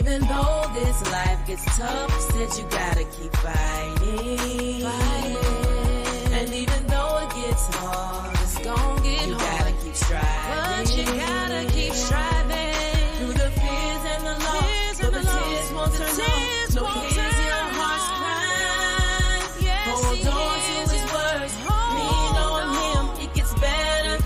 even though this life gets tough, said you gotta keep fighting. And even though it gets hard, it's gonna get you hard. Gotta keep striving. But you gotta keep striving. Through the fears and the loss, but the tears won't turn off. No tears, your heart's crying. Yes, hold on to his words. Lean on him. It gets better.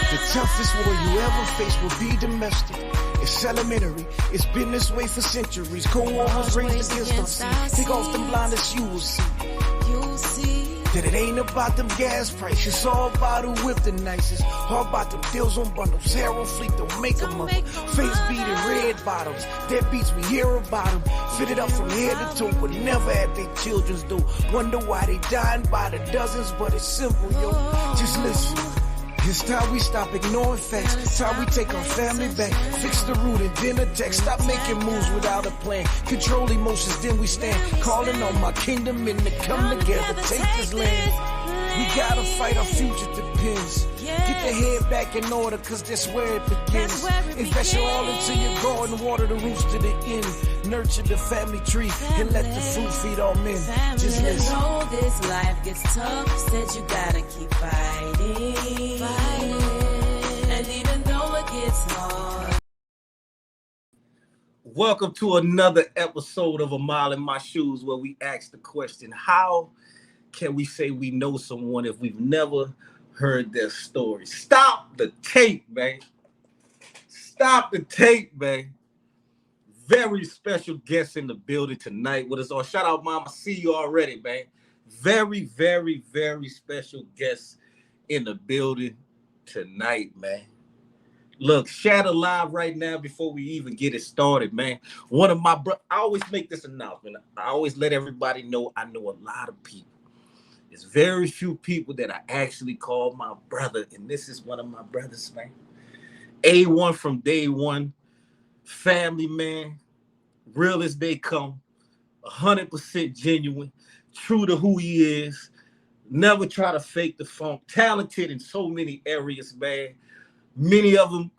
The toughest war you ever face will be domestic. It's elementary. It's been this way for centuries. Cold War was raised against us. Take off them blinders, you will see. That it ain't about them gas prices. It's all about who whip the nicest. All about them deals on bundles. Hair on fleek, don't make them up. Face beating red bottoms. Dead beats, we hear about them. Fitted up from head to toe, but never at their children's door. Wonder why they dying by the dozens, but it's simple, yo. Just listen. It's time we stop ignoring facts. It's time we take our family back. Fix the root and then attack. Stop making moves without a plan. Control emotions, then we stand. Calling on my kingdom and to come together. Take this land. We gotta fight, our future depends. Get the head back in order, cause that's where it begins. Invest your all into your garden, water the roots to the end. Nurture the family tree and let the fruit feed all men. Just listen. Even though this life gets tough, said you gotta keep fighting. And even though it gets hard. Welcome to another episode of A Mile in My Shoes, where we ask the question, how can we say we know someone if we've never heard their story? Stop the tape, man. Stop the tape, man. Very special guest in the building tonight with us all. Shout out, Mom. I see you already, man. Very, very, very special guest in the building tonight, man. Look, Shatter Live right now before we even get it started, man. One of my I always make this announcement. I always let everybody know I know a lot of people. There's very few people that I actually call my brother, and this is one of my brothers, man. A1 from day one, family man, real as they come, 100% genuine, true to who he is, never try to fake the funk, talented in so many areas, man. Many of them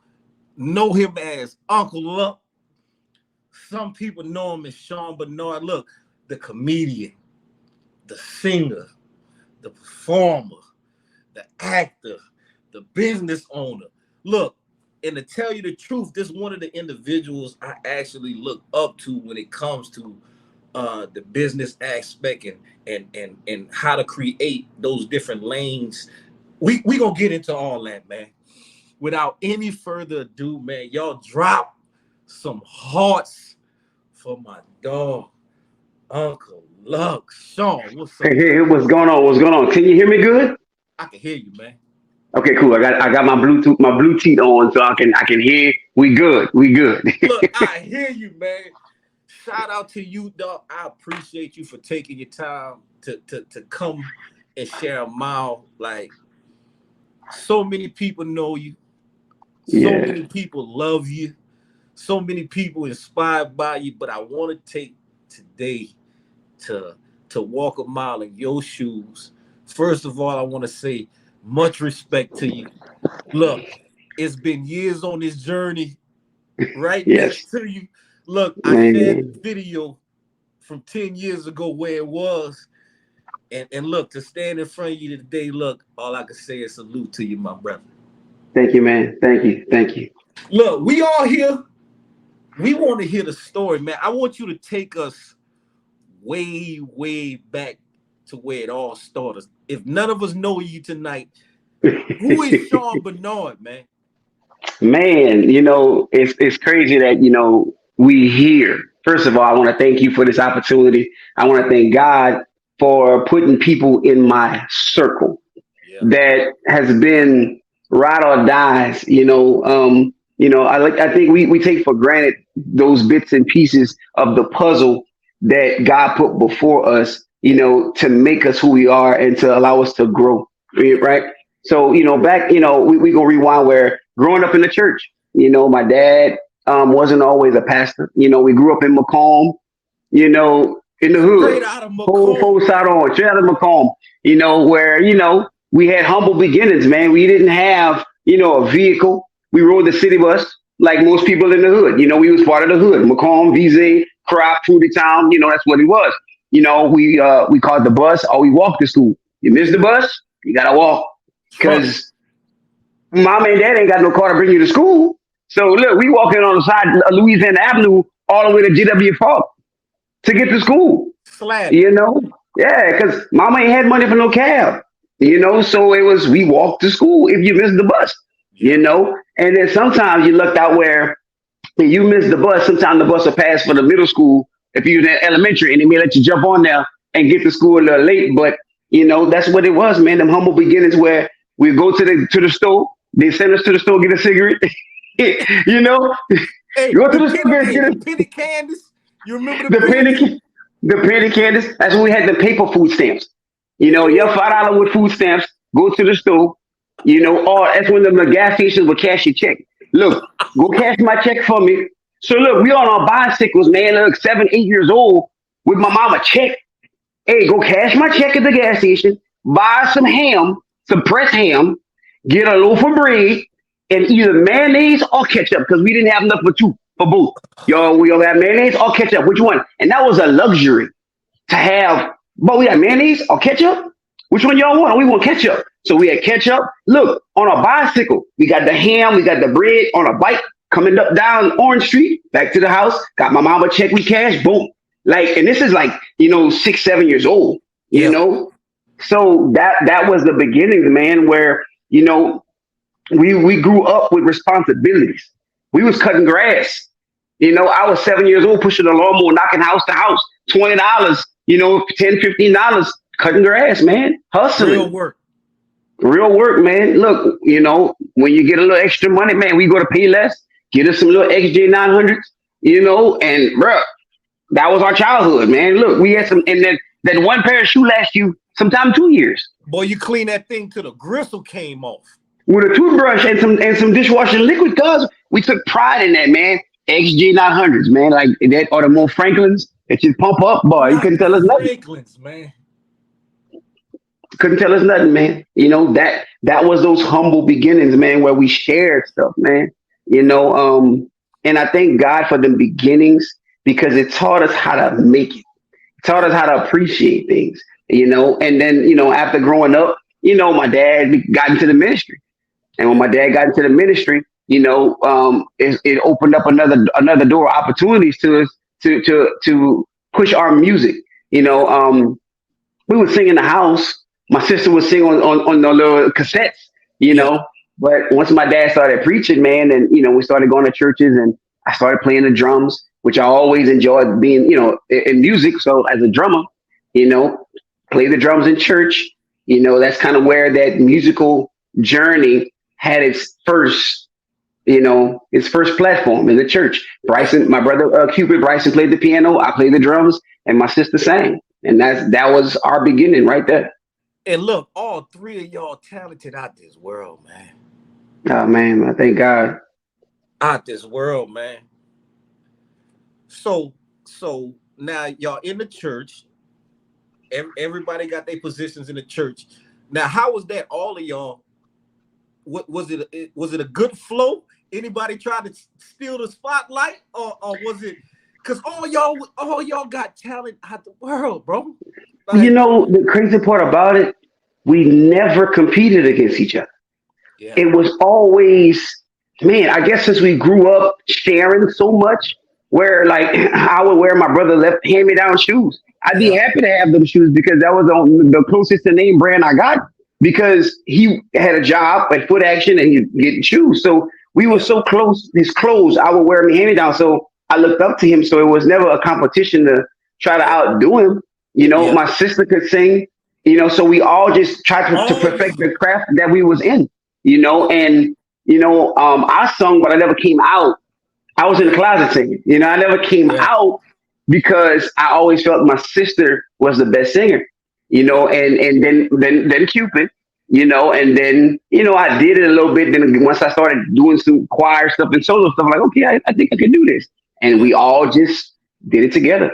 know him as Uncle Luck. Some people know him as Shawn Bernard. Look, the comedian, the singer, the performer, the actor, the business owner. Look, and to tell you the truth, this is one of the individuals I actually look up to when it comes to the business aspect and how to create those different lanes. We gonna get into all that, man. Without any further ado, man, y'all drop some hearts for my dog, Uncle Luck. Shawn, what's up? Hey, what's going on? What's going on? Can you hear me good? I can hear you, man. Okay, cool. I got my Bluetooth on, so I can hear. We good. Look, I hear you, man. Shout out to you, dog. I appreciate you for taking your time to come and share a mile. Like, so many people know you. So many people love you. So many people inspired by you. But I want to take today to walk a mile in your shoes. First of all, I want to say much respect to you. Look, it's been years on this journey. Right next to you. Look, I shared the video from 10 years ago where it was. And look, to stand in front of you today, look, all I can say is salute to you, my brother. Thank you, man. Thank you. Look, we all here. We want to hear the story, man. I want you to take us way, way back to where it all started. If none of us know you tonight, who is Shawn Bernard, man? Man, it's crazy that, we here. First of all, I want to thank you for this opportunity. I want to thank God for putting people in my circle that has been ride or dies. I think we take for granted those bits and pieces of the puzzle that God put before us, to make us who we are and to allow us to grow. Right. So, back, we gonna rewind where growing up in the church, my dad wasn't always a pastor. We grew up in Macomb, in the hood. Straight out of Macomb. Straight out of Macomb, where, we had humble beginnings, man. We didn't have, a vehicle. We rode the city bus. like most people in the hood. We was part of the hood. Macomb, Vise, Crop, Fruity Town. That's what it was. We caught the bus or we walked to school. You miss the bus, you gotta walk Funny. because mom and dad ain't got no car to bring you to school. So look, we walking on the side of Louisiana Avenue all the way to GW Park to get to school. Slab. You know, yeah, because mama ain't had money for no cab. So it was we walked to school if you missed the bus. Yeah. And then sometimes you looked out where if you missed the bus, sometimes the bus will pass for the middle school if you was in elementary, and they may let you jump on there and get to school a little late. But that's what it was, man. Them humble beginnings where we go to the store, they send us to the store get a cigarette. you know, Hey, go to the store get the a penny candies. You remember the penny the penny candies. That's when we had the paper food stamps. Your $5 with food stamps. Go to the store. Or that's when the gas stations would cash your check. Look, go cash my check for me. So look, we on our bicycles, man. Look, 7, 8 years old with my mama check. Hey, go cash my check at the gas station. Buy some ham, some pressed ham. Get a loaf of bread and either mayonnaise or ketchup because we didn't have enough for both. We all have mayonnaise or ketchup. Which one? And that was a luxury to have. But we had mayonnaise or ketchup. Which one y'all want? We want ketchup. So we had ketchup. Look, on a bicycle, we got the ham, we got the bread on a bike coming up down Orange Street, back to the house. Got my mama check, we cash, boom. And this is 6, 7 years old, you know? So that was the beginning, man, where, we grew up with responsibilities. We was cutting grass. I was 7 years old, pushing a lawnmower, knocking house to house, $20, $10, $15, cutting grass, man, hustling. Real work, man. Look, when you get a little extra money, man, we go to pay less, get us some little XJ 900s, and bruh, that was our childhood, man. Look, we had some, and then that one pair of shoe last you sometime 2 years. Boy, you clean that thing till the gristle came off. With a toothbrush and some dishwashing liquid, cause we took pride in that, man. XJ 900s, man, like that, or the more Franklins that you pump up, boy. You couldn't tell us nothing. Franklins, man. Couldn't tell us nothing, man. That was those humble beginnings, man, where we shared stuff, man. And I thank God for them beginnings because it taught us how to make it. It taught us how to appreciate things, And then, after growing up, my dad got into the ministry. And when my dad got into the ministry, it opened up another door of opportunities to us to push our music. We would sing in the house. My sister would sing on the little cassettes, But once my dad started preaching, man, and we started going to churches, and I started playing the drums, which I always enjoyed being, in music. So as a drummer, play the drums in church. That's kind of where that musical journey had its first platform in the church. Bryson, my brother Cupid, Bryson played the piano. I played the drums, and my sister sang, and that was our beginning right there. And look, all three of y'all talented out this world, man. Oh, man, I thank God. Out this world, man. So now y'all in the church. Everybody got their positions in the church. Now, how was that? All of y'all. What was it? Was it a good flow? Anybody try to steal the spotlight, or was it? Because all y'all got talent out the world, bro. Like, the crazy part about it, we never competed against each other. Yeah. It was always, man, I guess since we grew up sharing so much, where I would wear my brother left hand-me-down shoes. I'd be happy to have them shoes because that was the closest to name brand I got because he had a job at Foot Action and he'd get shoes. So we were so close, his clothes, I would wear them hand-me-down. So I looked up to him. So it was never a competition to try to outdo him. My sister could sing, so we all just tried to perfect the craft that we was in, and, I sung, but I never came out. I was in the closet singing, I never came out because I always felt my sister was the best singer, and then Cupid, and then, I did it a little bit. Then once I started doing some choir stuff and solo stuff, I'm like, okay, I think I can do this. And we all just did it together.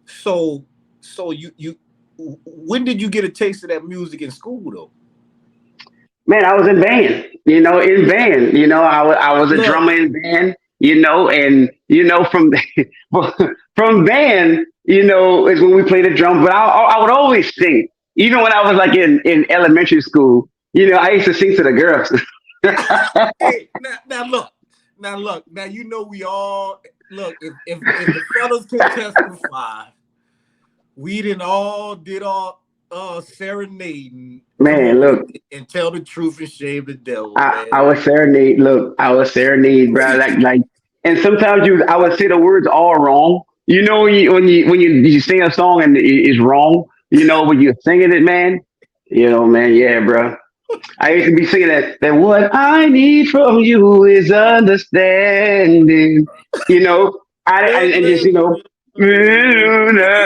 So you when did you get a taste of that music in school though? Man, I was in band. In band. I was a Look, drummer in band. And from from band, is when we played the drums. But I would always sing, even when I was like in elementary school. I used to sing to the girls. hey, now you know we all look. If the fellas can testify, we didn't all did all serenading. Come Man, on look, and tell the truth and shame the devil, I man. was serenade. Look, I was serenade, bro. Like, and sometimes I would say the words all wrong. When you sing a song and it's wrong. When you're singing it, man. Man, yeah, bro. I used to be singing that what I need from you is understanding. You know, I and just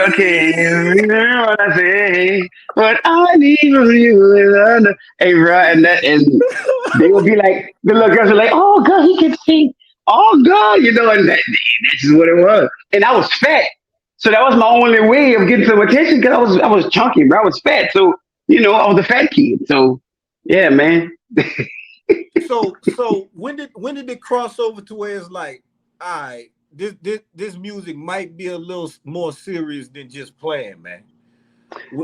okay, what I say, what I need from you is hey, bro, and they would be like, the little girls are like, oh God, he can sing, oh God, and that's just what it was. And I was fat, so that was my only way of getting some attention because I was chunky, bro. I was fat, so I was a fat kid. So yeah, man. So when did it cross over to where it's like, all right, this music might be a little more serious than just playing, man.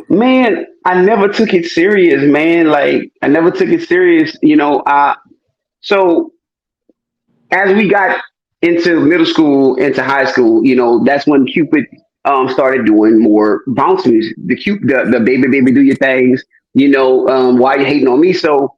Man, I never took it serious, man. Like I never took it serious, so as we got into middle school, into high school, that's when Cupid started doing more bounce music. The baby baby do your things, why you hating on me? So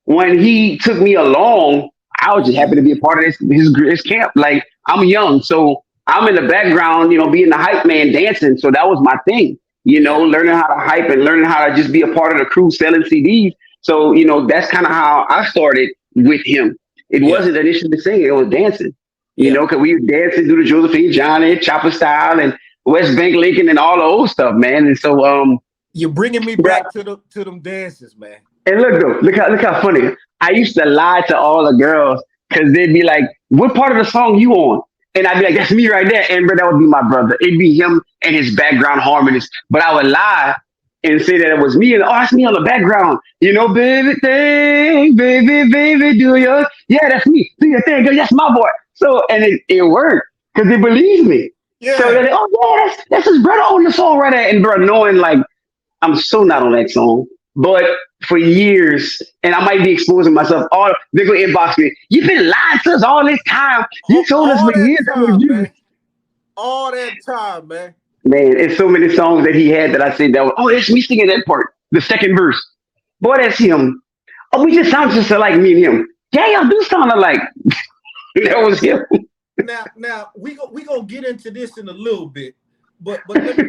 when he took me along, I was just happy to be a part of his camp. Like I'm young, so I'm in the background, being the hype man dancing. So that was my thing, Yeah, learning how to hype and learning how to just be a part of the crew selling CDs. So, that's kind of how I started with him. It yeah, wasn't initially singing, it was dancing, yeah. because we were dancing, do the Josephine Johnny, Chopper Style, and West Bank Lincoln and all the old stuff, man. And so, You're bringing me bro, back to them dances, man. and look though, look how funny. I used to lie to all the girls because they'd be like, "What part of the song you on?" And I'd be like, "That's me right there." And but that would be my brother. It'd be him and his background harmonies. But I would lie and say that it was me, and oh, it's me on the background. Baby thing, baby, do your yeah, that's me. Do your thing, girl. That's my boy. So and it worked because they believed me. So they're Yeah, like, "Oh yeah, that's his brother on the song right there." And bro, knowing like I'm so not on that song. But for years, and I might be exposing myself. All they're gonna inbox me. You've been lying to us all this time. You told us all for that years that was time, you. man. All that time, man. Man, it's so many songs that he had that I said that was, oh, it's me singing that part, the second verse. Boy, that's him. Oh, we just sound just like me and him. Yeah, y'all do sound alike. That was him. Now we gonna get into this in a little bit, but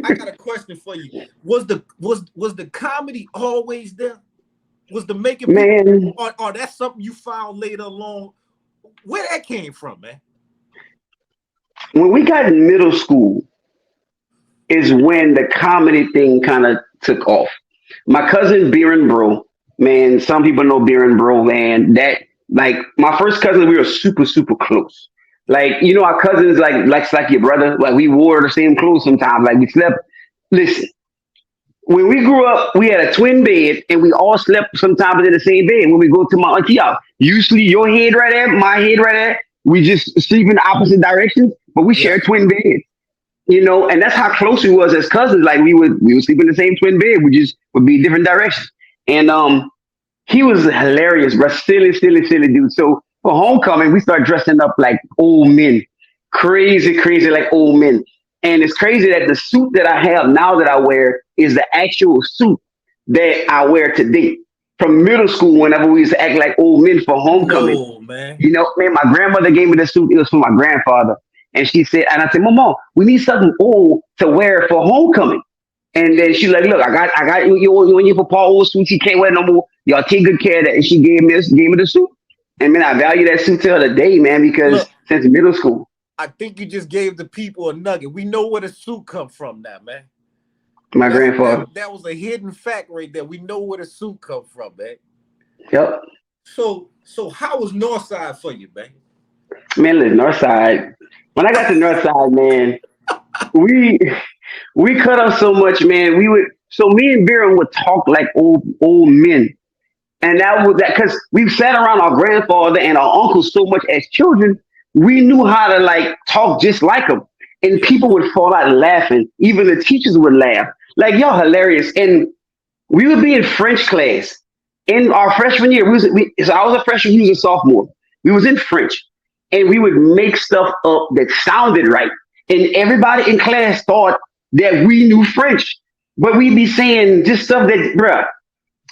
I got a question for you. Was the comedy always there? Was the making people, Man, or that's something you found later along? Where that came from, man? when we got in middle school is when the comedy thing kind of took off. My cousin Biren Bro, man, some people know Biren Bro, man. That like my first cousin, we were super, super close. Like, our cousins like your brother. Like we wore the same clothes sometimes. Like we slept. Listen, when we grew up, we had a twin bed and we all slept sometimes in the same bed when we go to my auntie house. Usually your head right there, my head right there. We just sleep in opposite directions, but we Yeah, share twin beds. And that's how close we was as cousins. Like we would sleep in the same twin bed. We just would be in different directions. And he was hilarious, bro. Silly, silly, silly dude. So for homecoming, we start dressing up like old men, crazy, crazy like old men. And it's crazy that the suit that I have now that I wear is the actual suit that I wear today. From middle school, whenever we used to act like old men for homecoming, no, man. man, my grandmother gave me the suit. It was for my grandfather. And she said, and I said, Mama, we need something old to wear for homecoming. And then she's like, look, I got you in for Paul old suit. She can't wear no more. Y'all take good care of that. And she gave me the suit. And man, I value that suit till the day, man, because Look, since middle school, I think you just gave the people a nugget. We know where the suit come from now, man. my That's grandfather. that was a hidden fact right there. We know where the suit come from, man. Yep. So how was Northside for you, man? Man, listen, Northside. When I got to Northside, man, we we cut up so much, man. We would so me and Vera would talk like old men. And that was that because we sat around our grandfather and our uncles so much as children, we knew how to like talk just like them. And Yeah. people would fall out laughing. Even the teachers would laugh. Like, y'all hilarious. And we would be in French class in our freshman year. So I was a freshman, he was a sophomore. We was in French, and we would make stuff up that sounded right. And everybody in class thought that we knew French, but we'd be saying just stuff that, bruh,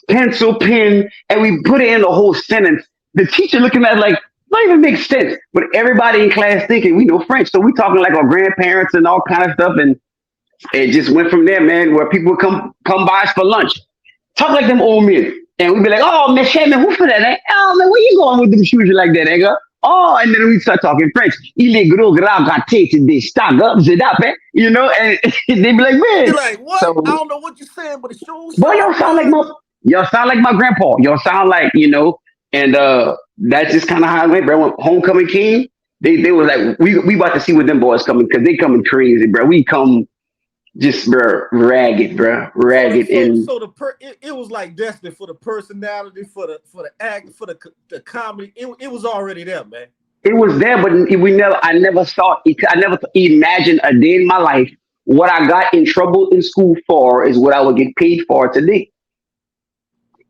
pencil, pen, and we put it in the whole sentence. The teacher looking at it like, not even makes sense. But everybody in class thinking we know French. So we talking like our grandparents and all kind of stuff. And it just went from there, man, where people would come by us for lunch. Talk like them old men. And we'd be like, oh, man, shit, man, who for that? Eh? Oh, man, where you going with them shoes like that, nigga? Oh, and then we start talking French. Il est gros, grave, gâté, des stock up, zit up, eh? You know, and they'd be like, man. You're like, what? So, I don't know what you're saying, but it shows. boy, y'all sound like my grandpa. Y'all sound like, and that's just kind of how it went, bro. When homecoming came, they was like, we about to see what them boys coming, because they coming crazy, bro. We come just, bro, ragged, bro, ragged. And It was like destined for the personality, for the act, for the comedy. It was already there, man. it was there, but I never imagined a day in my life what I got in trouble in school for is what I would get paid for today.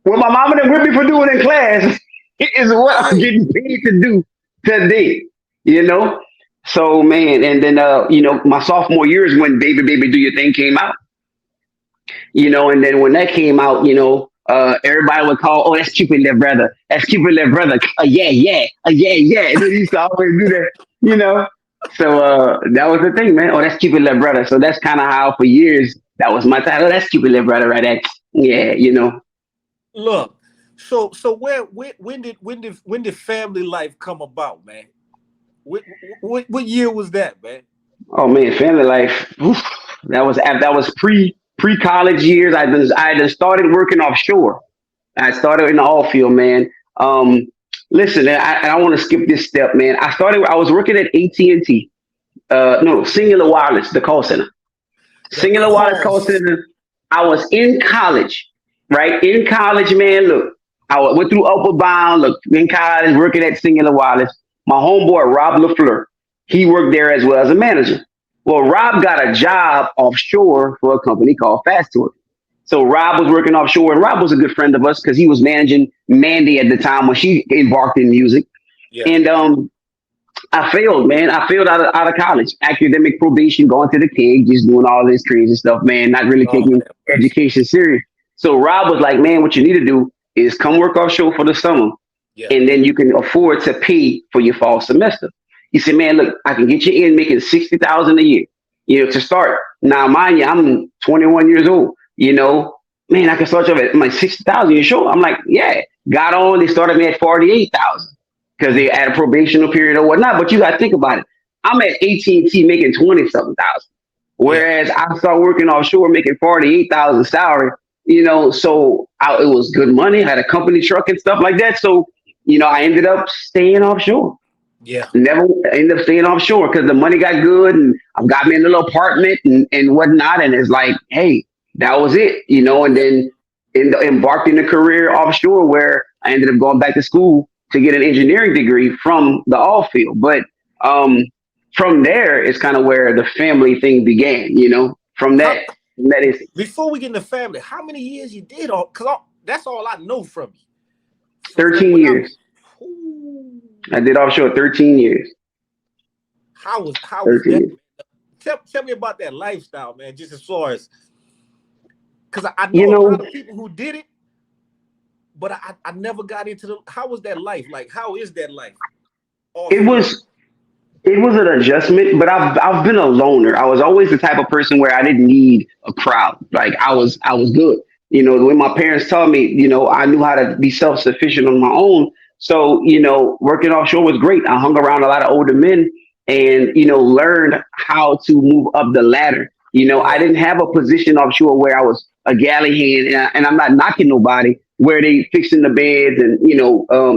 What my mama done whipped me for doing in class is what I'm getting paid to do today, So, man, and then, my sophomore year is when Baby, Baby, Do Your Thing came out, and then when that came out, everybody would call, oh, that's Cupid little brother. That's Cupid little brother. Yeah, yeah. Yeah, yeah. And they used to always do that, So that was the thing, man. Oh, that's Cupid little brother. So that's kind of how for years, that was my title. Oh, that's Cupid little brother right there. Yeah. Look, so when did family life come about, man? What year was that, man? Oh man, family life. Oof, that was pre-college years. I just started working offshore. I started in the oil field, man. Listen, I want to skip this step, man. I was working at AT&T. No, Singular Wireless, the call center. Singular Wireless call center. I was in college, right? In college, man. Look, I went through Upward Bound. Look, in college, working at Singular Wireless. My homeboy, Rob LaFleur, he worked there as well as a manager. Well, Rob got a job offshore for a company called Fast Tour. So Rob was working offshore, and Rob was a good friend of us because he was managing Mandy at the time when she embarked in music. Yeah. And I failed, man. I failed out of college. Academic probation, going to the KIG, just doing all this crazy stuff, man, not really taking education serious. So Rob was like, man, what you need to do is come work offshore for the summer. Yeah. And then you can afford to pay for your fall semester. He said, man, look, I can get you in making $60,000 a year, to start. Now, mind you, I'm 21 years old, man, I can start you at like 60,000. You sure? I'm like, yeah. Got on, they started me at 48,000 because they had a probational period or whatnot. But you got to think about it. I'm at AT&T making 20-something thousand. Whereas I started working offshore making 48,000 salary, so it was good money. I had a company truck and stuff like that. So, I ended up staying offshore. Yeah. Never ended up staying offshore because the money got good and I got me a little apartment and whatnot. And it's like, hey, that was it, and then embarked in a career offshore where I ended up going back to school to get an engineering degree from the oil field. But from there, it's kind of where the family thing began, from that. That is. Before we get into family, how many years you did? Because that's all I know from you. 13 years. I did offshore 13 years. How was that? Tell me about that lifestyle, man. Just as far as, because I know a lot of people who did it, but I never got into how was that life? Like, how is that life? It was an adjustment, but I've been a loner. I was always the type of person where I didn't need a crowd. Like I was good. The way my parents taught me, I knew how to be self-sufficient on my own. So, working offshore was great. I hung around a lot of older men and, learned how to move up the ladder. I didn't have a position offshore where I was a galley hand, and I'm not knocking nobody, where they fixing the beds and,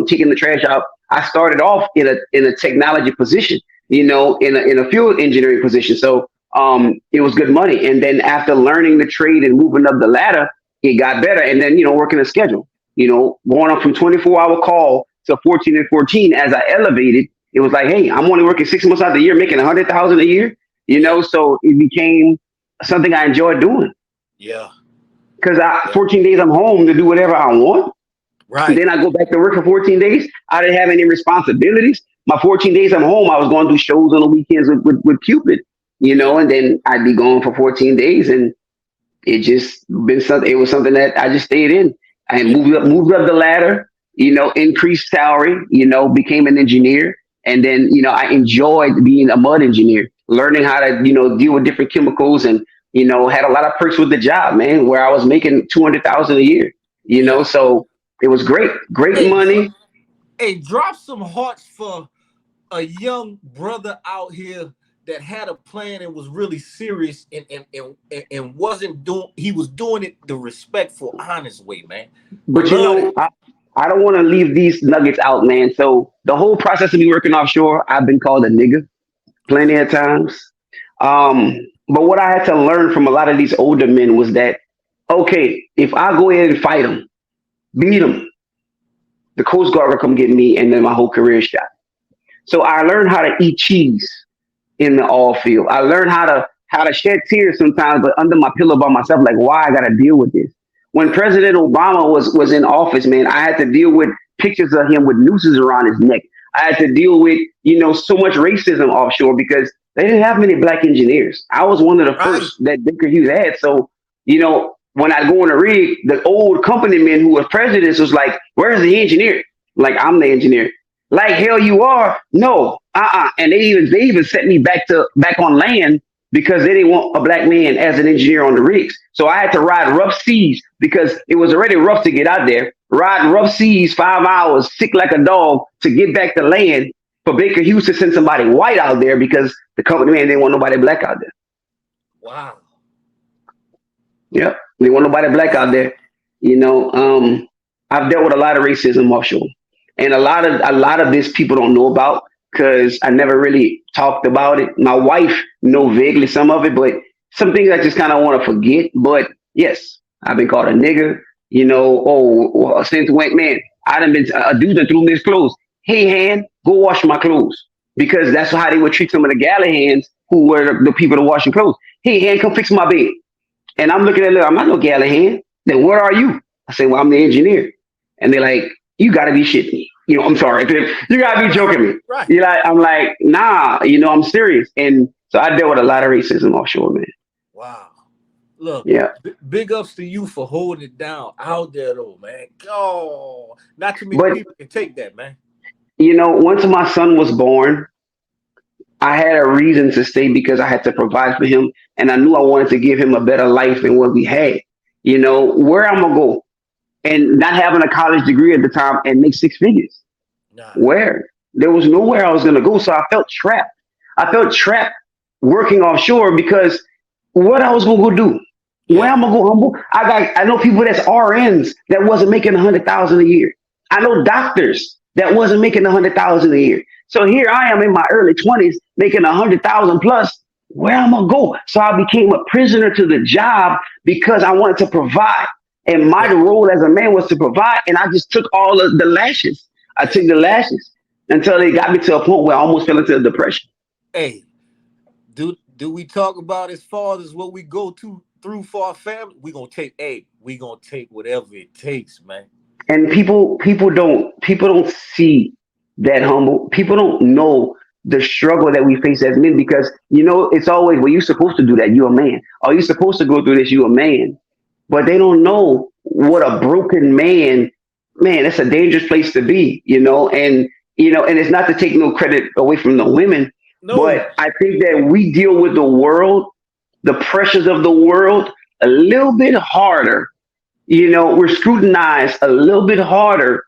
taking the trash out. I started off in a technology position, in a field engineering position. So it was good money. And then after learning the trade and moving up the ladder, it got better. And then, working a schedule. going up from 24-hour call to 14 and 14. As I elevated, it was like, hey, I'm only working 6 months out of the year, making 100,000 a year. Yeah. So it became something I enjoyed doing. Yeah. Because Yeah. 14 days I'm home to do whatever I want. Right. Then I go back to work for 14 days. I didn't have any responsibilities. My 14 days I'm home, I was going to do shows on the weekends with Cupid, and then I'd be gone for 14 days. And it just been something, it was something that I just stayed in. I moved up the ladder, increased salary, became an engineer. And then, I enjoyed being a mud engineer, learning how to, deal with different chemicals and, had a lot of perks with the job, man, where I was making 200,000 a year, Yeah. so it was great Hey, money. hey, drop some hearts for a young brother out here that had a plan and was really serious and wasn't doing, he was doing it the respectful, honest way, man. I But love it. I don't want to leave these nuggets out, man. So the whole process of me working offshore, I've been called a nigga plenty of times. But what I had to learn from a lot of these older men was that, okay, if I go in and fight them, beat them, the Coast Guard will come get me, and then my whole career is shot. So I learned how to eat cheese in the oil field. I learned how to shed tears sometimes, but under my pillow by myself, like why I got to deal with this. When President Obama was in office, man, I had to deal with pictures of him with nooses around his neck. I had to deal with so much racism offshore because they didn't have many black engineers. I was one of the Right. first that Baker Hughes had. So when I go on the rig, the old company man who was president was like, "Where's the engineer?" Like, I'm the engineer. Like, hell you are? No, And they even sent me back on land because they didn't want a black man as an engineer on the rigs. So I had to ride rough seas because it was already rough to get out there. Ride rough seas 5 hours, sick like a dog to get back to land for Baker Hughes to send somebody white out there because the company man didn't want nobody black out there. Wow. Yep, they want nobody black out there. I've dealt with a lot of racism offshore, and a lot of this people don't know about because I never really talked about it. My wife know vaguely some of it, but some things I just kind of want to forget. But yes, I've been called a nigger. Since when, man, I done been a dude that threw me his clothes. Hey, hand, go wash my clothes because that's how they would treat some of the galley hands who were the people to wash your clothes. Hey, hand, come fix my bed. And I'm looking at them, I'm not no galley hand. Then where are you? I say, well, I'm the engineer. And they're like, you gotta be shitting me. I'm sorry. You gotta be joking me. Right. I'm like, nah, I'm serious. And so I dealt with a lot of racism offshore, man. Wow. Look, Yeah. big ups to you for holding it down out there, though, man. Oh, not too many But people can take that, man. once my son was born, I had a reason to stay because I had to provide for him, and I knew I wanted to give him a better life than what we had. Where I'm gonna go, and not having a college degree at the time and make six figures. Nah. Where? There was nowhere I was gonna go, so I felt trapped. I felt trapped working offshore because what I was gonna go do? Where I'm gonna go humble? I know people that's RNs that wasn't making 100,000 a year. I know doctors that wasn't making 100,000 a year. So here I am in my early 20s making 100,000 plus. Where I'm gonna go? So I became a prisoner to the job because I wanted to provide. And my role as a man was to provide. And I just took all of the lashes. I took the lashes until they got me to a point where I almost fell into a depression. Hey, do we talk about as far as what we go through for our family? We gonna take whatever it takes, man. And people don't see that humble. People don't know the struggle that we face as men because it's always, well, you're supposed to do that. You're a man. Or you're supposed to go through this. You're a man. But they don't know what a broken man, that's a dangerous place to be, and it's not to take no credit away from the women, No. but I think that we deal with the world, the pressures of the world a little bit harder. We're scrutinized a little bit harder,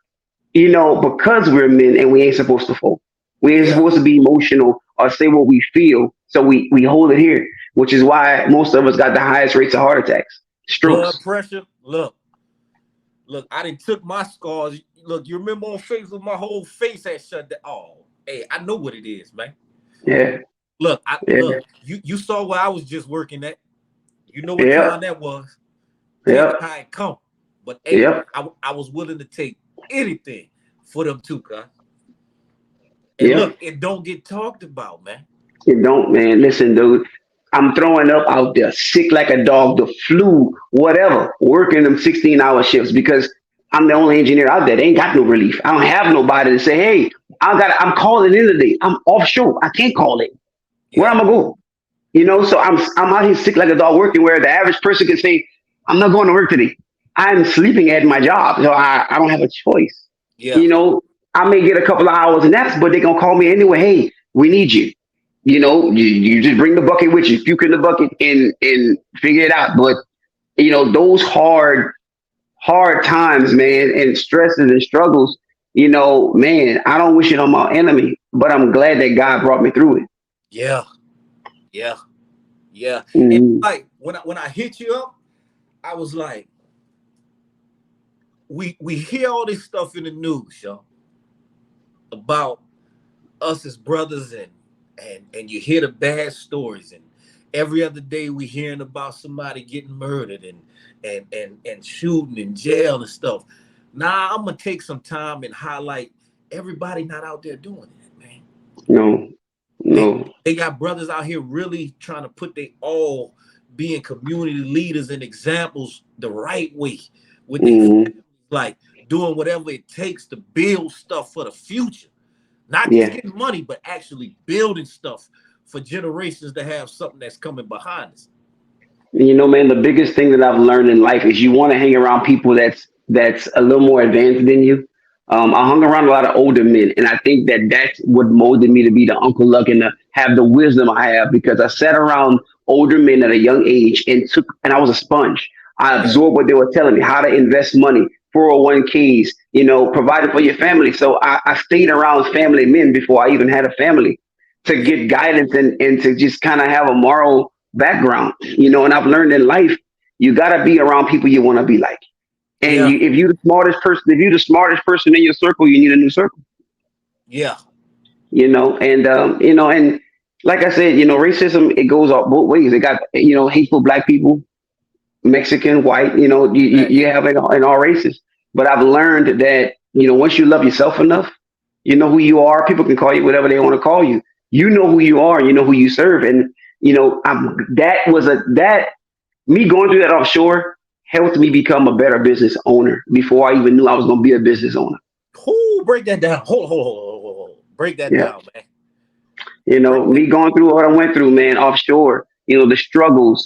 because we're men and we ain't supposed to fold. We ain't supposed to be emotional or say what we feel. So we hold it here, which is why most of us got the highest rates of heart attacks. Strokes. Blood pressure. Look, I done took my scars. Look, you remember on Facebook, my whole face had shut down. Oh, hey, I know what it is, man. Yeah. Look, you saw where I was just working at. You know what time that was. Yeah. How it come. But hey, Yep. I was willing to take anything for them too, cuz. And Yep. look, it don't get talked about, man. It don't, man. Listen, dude. I'm throwing up out there, sick like a dog, the flu, whatever, working them 16-hour shifts because I'm the only engineer out there. They ain't got no relief. I don't have nobody to say, hey, I'm calling in today. I'm offshore. I can't call it. Where Yeah, am I going? So I'm out here sick like a dog working where the average person can say, I'm not going to work today. I'm sleeping at my job. So I don't have a choice. yeah, You know, I may get a couple of hours naps, but they're gonna call me anyway. Hey, we need you. You just bring the bucket with you, puke in the bucket and figure it out. But those hard times, man, and stresses and struggles, man, I don't wish it on my enemy, but I'm glad that God brought me through it. yeah, yeah, yeah. And Mhm. like when I hit you up, I was like, we hear all this stuff in the news, yo, about us as brothers, and you hear the bad stories, and every other day we hearing about somebody getting murdered and shooting in jail and stuff. Now I'm gonna take some time and highlight everybody not out there doing that, man. No, They no. they got brothers out here really trying to put they all being community leaders and examples the right way with their Hmm. families, like doing whatever it takes to build stuff for the future. Not just Yeah. getting money, but actually building stuff for generations to have something that's coming behind us. Man, the biggest thing that I've learned in life is you want to hang around people that's a little more advanced than you. I hung around a lot of older men, and I think that that's what molded me to be the Uncle Luck and to have the wisdom I have because I sat around older men at a young age and I was a sponge. I Yeah, absorbed what they were telling me, how to invest money, 401ks, providing for your family. So I stayed around family men before I even had a family to yeah, get guidance and to just kind of have a moral background, and I've learned in life, you got to be around people you want to be like. And yeah, if you're the smartest person in your circle, you need a new circle, yeah, and like I said, racism, it goes up both ways. It got, hateful black people, Mexican, white, you exactly. have it in all races. But I've learned that, once you love yourself enough, you know who you are. People can call you whatever they want to call you. You know who you are and you know who you serve. And, that me going through that offshore helped me become a better business owner before I even knew I was going to be a business owner. Who break that down? Hold. Break that Yeah. down, man. Break that. Me going through what I went through, man, offshore, the struggles,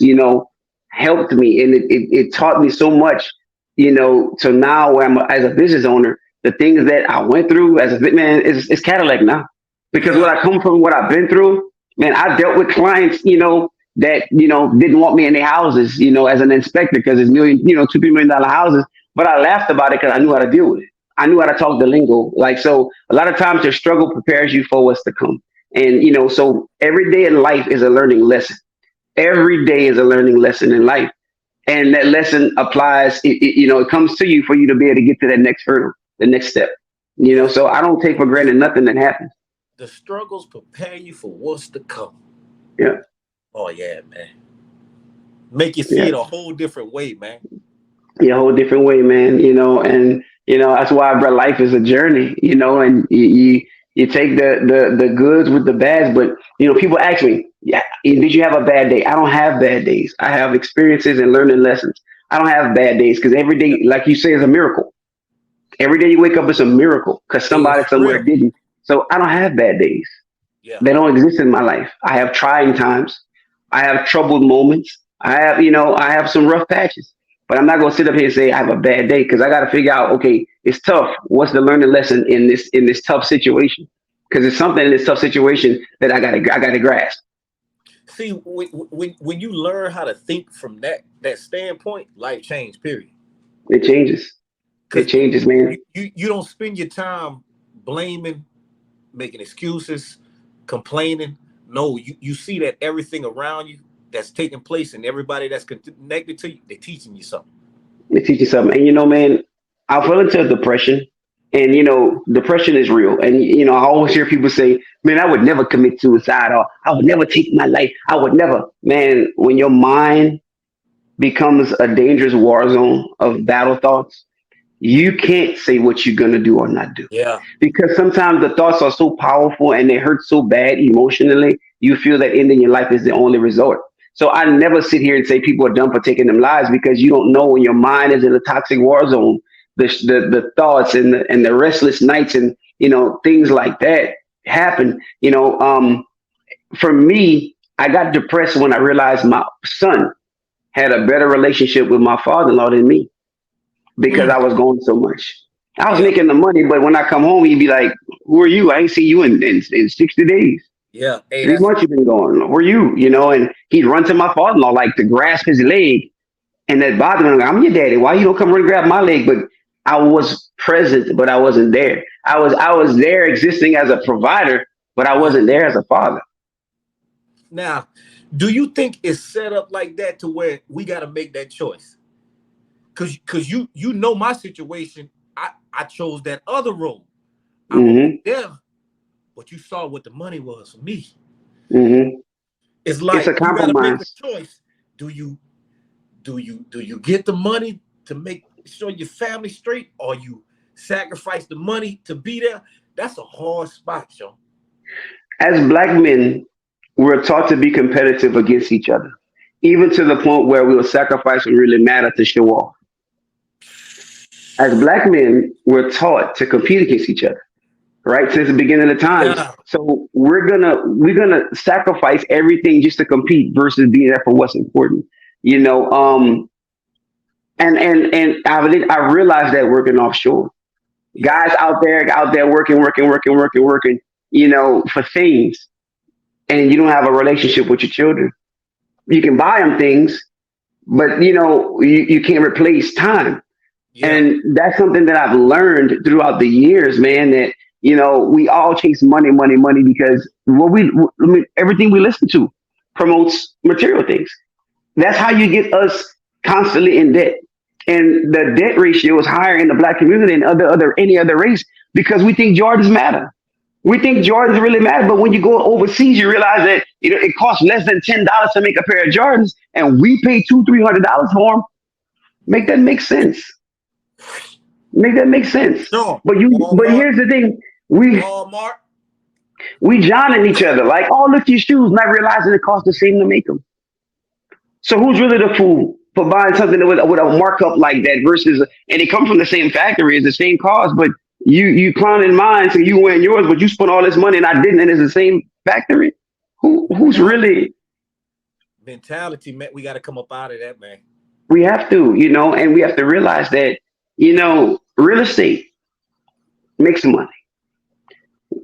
helped me and it taught me so much, so now where as a business owner, the things that I went through as a man is Cadillac now. Because Yeah, what I come from, what I've been through, man, I dealt with clients, that, didn't want me in their houses, as an inspector because it's million, $2 3 million houses. But I laughed about it because I knew how to deal with it. I knew how to talk the lingo. Like, so a lot of times your struggle prepares you for what's to come. And, so every day in life is a learning lesson. Every day is a learning lesson in life. And that lesson applies, it comes to you for you to be able to get to that next hurdle, the next step. yeah. So I don't take for granted nothing that happens. The struggles prepare you for what's to come. Yeah. Oh yeah, man. Make you see Yeah. it a whole different way, man. Yeah, a whole different way, man. And that's why bro, life is a journey. And you take the goods with the bads. But people ask me, yeah, did you have a bad day? I don't have bad days. I have experiences and learning lessons. I don't have bad days because every Yeah, day, like you say, is a miracle. Every day you wake up is a miracle because somebody it's somewhere real. didn't. So I don't have bad days. Yeah, They don't exist in my life. I have trying times. I have troubled moments. I have some rough patches. But I'm not gonna sit up here and say I have a bad day because I got to figure out. Okay, it's tough. What's the learning lesson in this tough situation? Because it's something in this tough situation that I gotta grasp. see, when you learn how to think from that standpoint, life change. Period. It changes. It Because changes, man. you don't spend your time blaming, making excuses, complaining. No, you see that everything around you that's taking place and everybody that's connected to you, they're teaching you something. It teaches something. And man, I fell into depression. And depression is real. And I always hear people say, "Man, I would never commit suicide, or I would never take my life. I would never." Man, when your mind becomes a dangerous war zone of battle thoughts, you can't say what you're gonna do or not do. Yeah. Because sometimes the thoughts are so powerful and they hurt so bad emotionally, you feel that ending your life is the only resort. So I never sit here and say people are dumb for taking them lives, because you don't know when your mind is in a toxic war zone, the thoughts and the restless nights and things like that happen. For me, I got depressed when I realized my son had a better relationship with my father-in-law than me, because Mm. I was going so much. I was Yeah. making the money, but when I come home, he'd be like, "Who are you? I ain't seen you in 60 days. Yeah. Hey, Three that's months you've been gone. Where you?" And he'd run to my father-in-law like to grasp his leg, and that bothered me. Like, I'm your daddy. Why you don't come run and grab my leg? But I was present, but I wasn't there. I was there existing as a provider, but I wasn't there as a father. now. Do you think it's set up like that to where we got to make that choice? Cause you know my situation. I chose that other road. I'm gonna be Hmm. there, but you saw what the money was for me. Hmm. It's It's a like you got to make a compromise. choice. Do you get the money to make sure your family straight, or you sacrifice the money to be there? That's a hard spot, yo. As black men, we're taught to be competitive against each other, even to the point where we will sacrifice what really matter to show off. As black men, we're taught to compete against each other, right? Since the beginning of the times. Yeah, So we're gonna sacrifice everything just to compete versus being there for what's important. You know, and I realized that working offshore, yeah, guys out there working, working, working, working, working, for things, and you don't have a relationship with your children. You can buy them things, but you can't replace time. yeah. And that's something that I've learned throughout the years, man, that we all chase money, money, money, because everything we listen to promotes material things. That's how you get us constantly in debt. And the debt ratio is higher in the black community than any other race, because we think Jordans matter. We think Jordans really matter, but when you go overseas, you realize that it costs less than $10 to make a pair of Jordans, and we pay $200-300 for them. Make that make sense? Make that make sense? Sure. But Walmart, here's the thing: we Walmart. we joining each other like, "Oh, look, your shoes," not realizing it costs the same to make them. So who's really the fool for buying something with a markup like that versus, and it comes from the same factory, it's the same cost, but you clowning mine, so you wearing yours, but you spent all this money and I didn't, and it's the same factory. Who's Mentality, really? mentality, man. We got to come up out of that, man. We have to, and we have to realize that real estate makes money.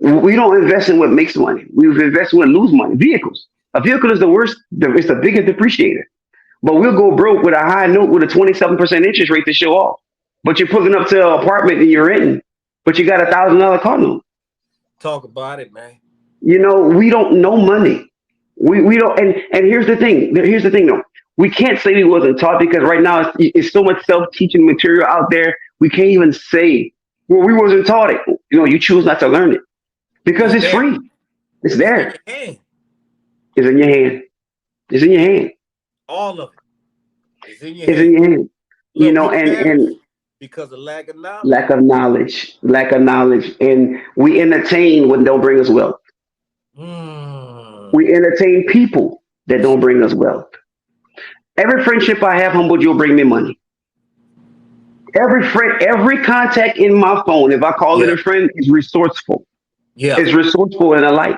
We don't invest in what makes money. We invest in what lose money. Vehicles. A vehicle is the worst. It's the biggest depreciator. But we'll go broke with a high note with a 27% interest rate to show off. But you're pulling up to an apartment and you're renting, but you got $1,000 car note. Talk about it, man. We don't know money. We don't. And here's the thing. Here's the thing, though. We can't say we wasn't taught, because right now it's so much self-teaching material out there. We can't even say, well, we wasn't taught it. You choose not to learn it because It's it's there. free. It's It's in there. your hand. It's in your hand. It's in your hand. All of it. It's in your It's in hand. your hand. Look, we perish And because of lack of knowledge. lack of knowledge, and we entertain what don't bring us wealth. Mm. We entertain people that don't bring us wealth. Every friendship I have, humbled, you'll bring me money. Every friend, every contact in my phone, if I call it Yeah, a friend, is resourceful. yeah, It's resourceful and a light,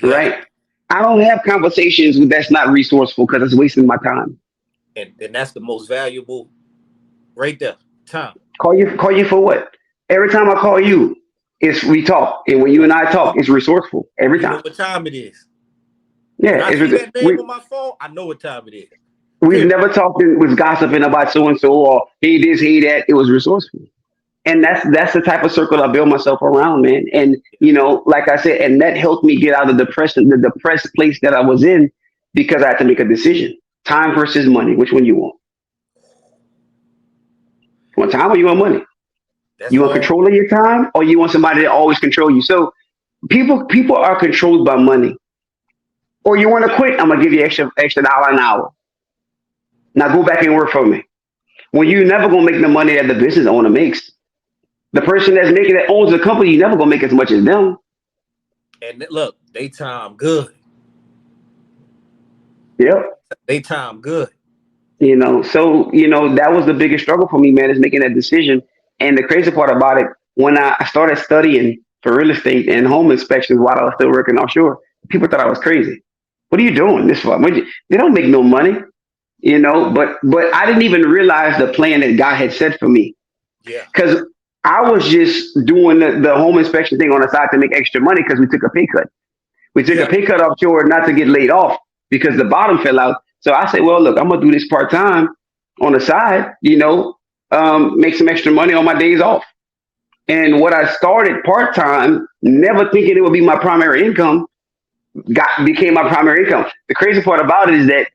yeah. right? I don't have conversations that's not resourceful because it's wasting my time. And that's the most valuable right there. Time. Call you for what? Every time I call you, it's we talk, and when you and I talk, it's resourceful every You know time. what time it is. When Yeah, I see that name on my phone, I know what time it is. we've Period. never talked and was gossiping about so and so or hey this, hey that. It was resourceful, and that's the type of circle I build myself around, man. And like I said, and that helped me get out of the depressed place that I was in, because I had to make a decision: time versus money. Which one you want? You want time or you want money? That's You want all. control of your time, or you want somebody to always control you? So people are controlled by money. Or you want to quit? I'm gonna give you extra $1 an hour. Now go back and work for me. When you never gonna make the money that the business owner makes. The person that's making that owns the company, you never gonna make as much as them. And look, they time good. Yep. They time good. So that was the biggest struggle for me, man, is making that decision. And the crazy part about it, when I started studying for real estate and home inspections while I was still working offshore, people thought I was crazy. What are you doing this for? They don't make no money, but I didn't even realize the plan that God had set for me. Yeah. Because I was just doing the home inspection thing on the side to make extra money because we took a pay cut. We took a pay cut offshore not to get laid off because the bottom fell out. So I said, well, look, I'm going to do this part time on the side, make some extra money on my days off. And what I started part time, never thinking it would be my primary income, became my primary income. The crazy part about it is that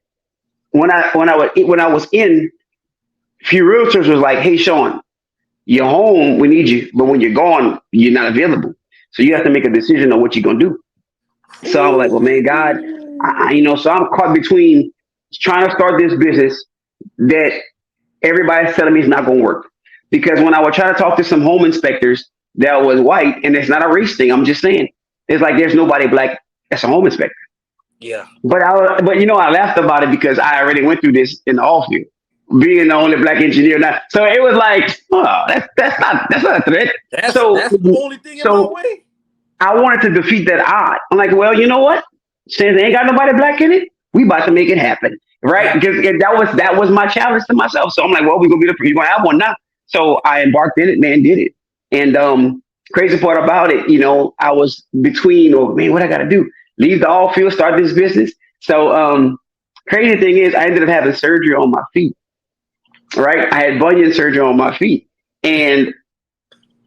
when I was in, few realtors was like, hey, Shawn, you're home, we need you. But when you're gone, you're not available. So you have to make a decision on what you're going to do. So I was like, well, man, God, so I'm caught between trying to start this business that everybody's telling me is not going to work. Because when I would try to talk to some home inspectors that was white, and it's not a race thing, I'm just saying, it's like there's nobody black that's a home inspector. Yeah. But I laughed about it because I already went through this in the off field, being the only black engineer now. So it was like, oh, that's not a threat. That's the only thing in my way. I wanted to defeat that odd. I'm like, well, you know what? Since they ain't got nobody black in it, we about to make it happen, right? Because that was my challenge to myself. So I'm like, well, you're gonna have one now. So I embarked in it, man, did it. And crazy part about it, I was between, what I got to do? Leave the all field, start this business. So crazy thing is, I ended up having surgery on my feet. Right, I had bunion surgery on my feet, and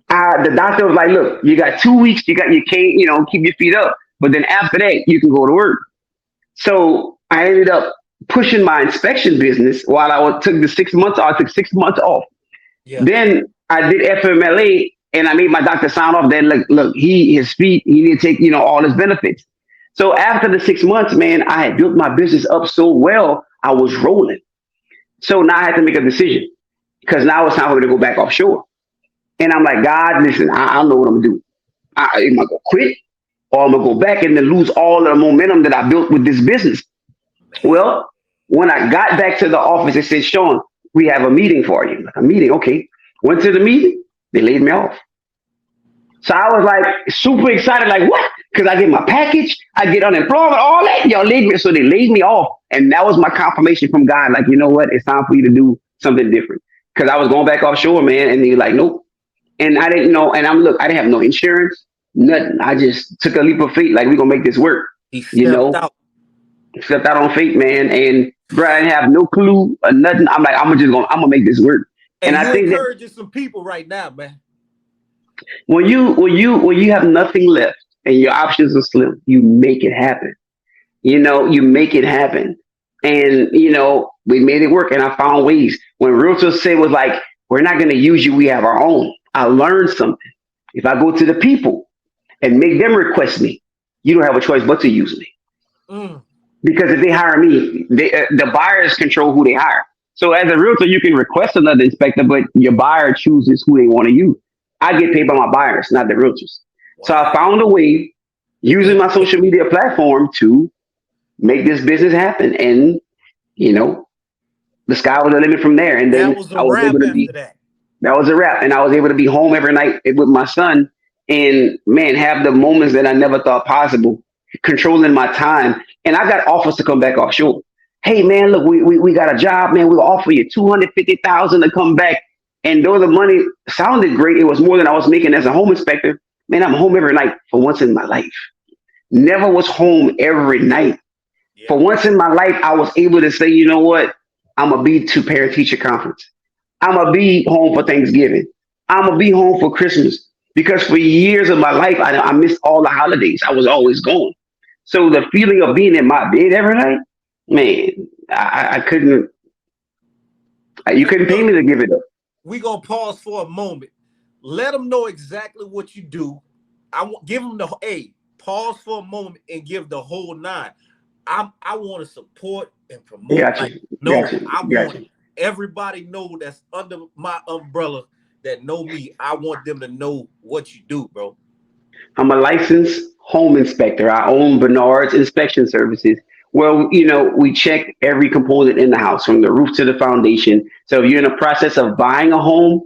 the doctor was like, "Look, you got 2 weeks. You can't, keep your feet up, but then after that, you can go to work." So I ended up pushing my inspection business while took the 6 months. I took 6 months off. Yeah. Then I did FMLA, and I made my doctor sign off that look, his feet, he need to take all his benefits. So after the 6 months, man, I had built my business up so well, I was rolling. So now I had to make a decision because now it's time for me to go back offshore. And I'm like, God, listen, I don't know what I'm gonna do. Am I gonna quit or I'm gonna go back and then lose all the momentum that I built with this business? Well, when I got back to the office, they said, Shawn, we have a meeting for you. A meeting, okay. Went to the meeting, they laid me off. So I was like super excited, like what? Because I get my package, I get unemployment, all that. Y'all laid me, so they laid me off. And that was my confirmation from God, like, you know what? It's time for you to do something different. Because I was going back offshore, man, and they're like, nope. And I didn't know, and I didn't have no insurance, nothing. I just took a leap of faith, like we're gonna make this work. Stepped out on faith, man. And bro, I didn't have no clue or nothing. I'm like, I'm gonna make this work. And I think encouraging some people right now, man. When you have nothing left and your options are slim, you make it happen. You make it happen. And we made it work, and I found ways. When realtors say was like, we're not gonna use you, we have our own. I learned something. If I go to the people and make them request me, you don't have a choice but to use me. Because if they hire me, the buyers control who they hire. So as a realtor, you can request another inspector, but your buyer chooses who they want to use. I get paid by my buyers, not the realtors. Wow. So I found a way using my social media platform to make this business happen. And, the sky was the limit from there. And then that was able to be, that was a wrap. And I was able to be home every night with my son and, man, have the moments that I never thought possible, controlling my time. And I got offers to come back offshore. Hey, man, look, we got a job, man. We'll offer you $250,000 to come back. And though the money sounded great, it was more than I was making as a home inspector. Man, I'm home every night for once in my life. Never was home every night. Yeah. For once in my life, I was able to say, you know what? I'm going to be to parent-teacher conference. I'm going to be home for Thanksgiving. I'm going to be home for Christmas. Because for years of my life, I missed all the holidays. I was always gone. So the feeling of being in my bed every night, man, I couldn't. You couldn't pay me to give it up. We're going to pause for a moment. Let them know exactly what you do. Give them pause for a moment and give the whole 9. I want to support and promote. Got Like, you. no, Got you. I Got want you. everybody know that's under my umbrella that know me. I want them to know what you do, bro. I'm a licensed home inspector. I own Bernard's Inspection Services. Well, we check every component in the house from the roof to the foundation. So if you're in the process of buying a home,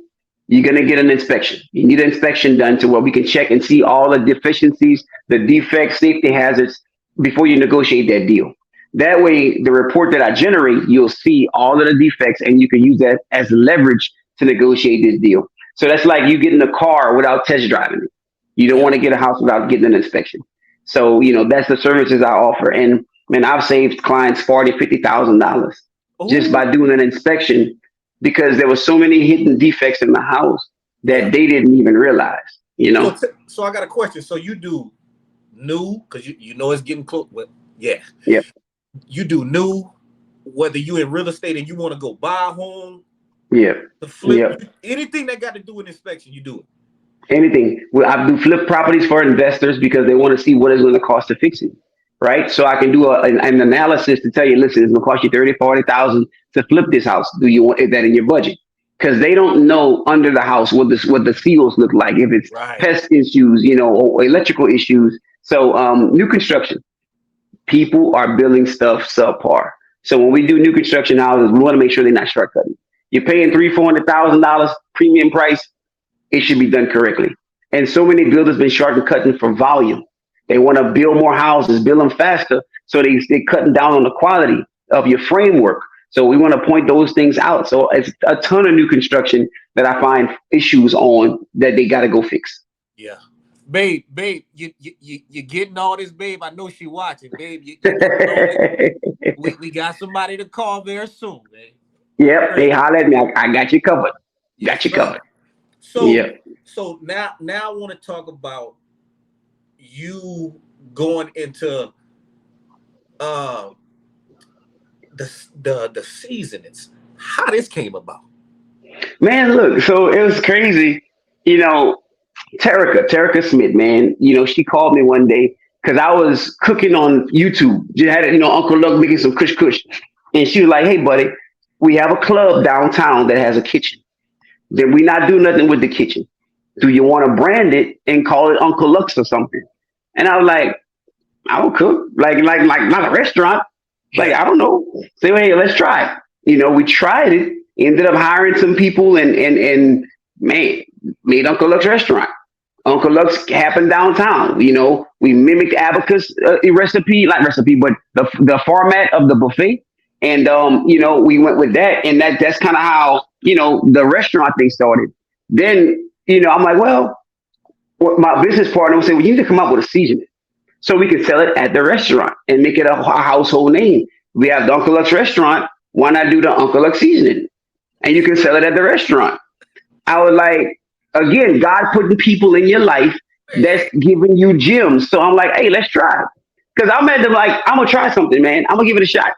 you're going to get an inspection. You need an inspection done to where we can check and see all the deficiencies, the defects, safety hazards before you negotiate that deal. That way, the report that I generate, you'll see all of the defects and you can use that as leverage to negotiate this deal. So that's like you getting a car without test driving it. You don't Yeah. want to get a house without getting an inspection. So, that's the services I offer. And man, I've saved clients $40,000, $50,000 just Oh, by doing an inspection because there were so many hidden defects in the house yeah. that they didn't even realize, you So, know? so I got a question. So you do new because you know it's getting close. Well, yeah, Yep. you do new. Whether you in real estate and you want to go buy a home, Yep. to flip, Yep. anything that got to do with inspection, you do it. Anything. Well, I do flip properties for investors because they want to see what it's going to cost to fix it. Right. So I can do an analysis to tell you, listen, it's going to cost you 30, 40,000 to flip this house. Do you want that in your budget? Because they don't know under the house what the seals look like, if it's Right. pest issues, or electrical issues. So new construction, people are building stuff subpar. So when we do new construction houses, we want to make sure they're not shortcutting. You're paying $300,000, $400,000 premium price. It should be done correctly. And so many builders been shortcutting for volume. They want to build more houses, build them faster, so they're cutting down on the quality of your framework. So we want to point those things out. So it's a ton of new construction that I find issues on that they got to go fix. Yeah. Babe, you getting all this, babe. I know she watching, babe. You getting all this. We got somebody to call very soon, babe. Yep. They holler at me. I got you covered. Got you covered. So, Yep. so now I want to talk about you going into uh the seasonings. How this came about. Man, look, so it was crazy. You know, Terica Smith, man, she called me one day because I was cooking on YouTube. Just had, Uncle Luck making some kush kush. And she was like, hey, buddy, we have a club downtown that has a kitchen. Then we not do nothing with the kitchen. Do you want to brand it and call it Uncle Luck's or something? And I was like, I don't cook. Like not a restaurant. Like, I don't know. Say, hey, let's try it. We tried it, ended up hiring some people and man, made Uncle Luck's restaurant. Uncle Luck's happened downtown. We mimicked Abacus recipe, not recipe, but the format of the buffet. And we went with that, and that's kind of how the restaurant thing started. Then I'm like, well, my business partner would say, well, you need to come up with a seasoning so we can sell it at the restaurant and make it a household name. We have the Uncle Luck's restaurant. Why not do the Uncle Luck seasoning? And you can sell it at the restaurant. I was like, again, God putting people in your life that's giving you gems. So I'm like, hey, let's try it. Because I'm at the like, I'm gonna try something, man. I'm gonna give it a shot.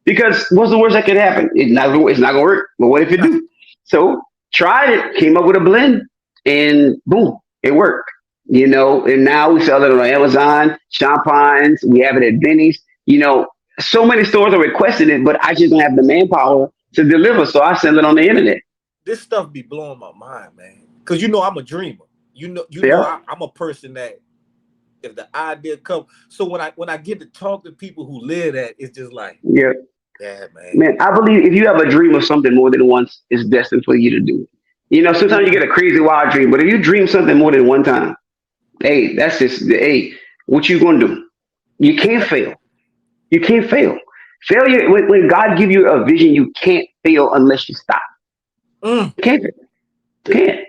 Because what's the worst that could happen? It's not gonna work. But what if it do? So tried it, came up with a blend, and boom, it worked. And now we sell it on Amazon, Champagnes, we have it at Benny's. So many stores are requesting it, but I just don't have the manpower to deliver. So I sell it on the internet. This stuff be blowing my mind, man. Because I'm a dreamer. I'm a person that if the idea comes. So when I get to talk to people who live that, it's just like, yeah, man. Man, I believe if you have a dream of something more than once, it's destined for you to do it. Sometimes you get a crazy wild dream, but if you dream something more than one time, hey, that's just what you gonna do? You can't fail. You can't fail. Failure when God give you a vision, you can't fail unless you stop. You can't fail. Can't.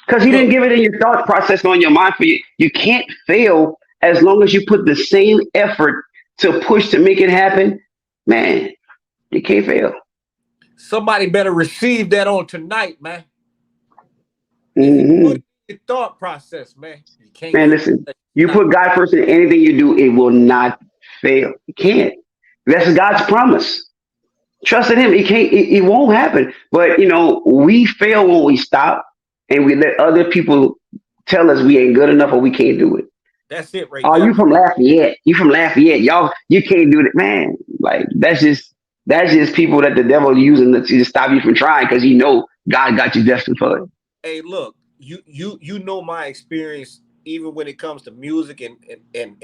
Because he didn't give it in your thought process on your mind for you. You can't fail as long as you put the same effort to push to make it happen. Man, you can't fail. Somebody better receive that on tonight, man. Mm-hmm. Put your thought process, man. You can't. Man, listen. You put God first in anything you do, it will not fail. You can't. That's God's promise. Trust in Him. It can't. It won't happen. But we fail when we stop and we let other people tell us we ain't good enough or we can't do it. That's it right Oh, there. you from Lafayette? You from Lafayette? Y'all, you can't do it, man. Like that's just people that the devil using to stop you from trying because you know God got you destined for it. Hey, look, you know my experience even when it comes to music and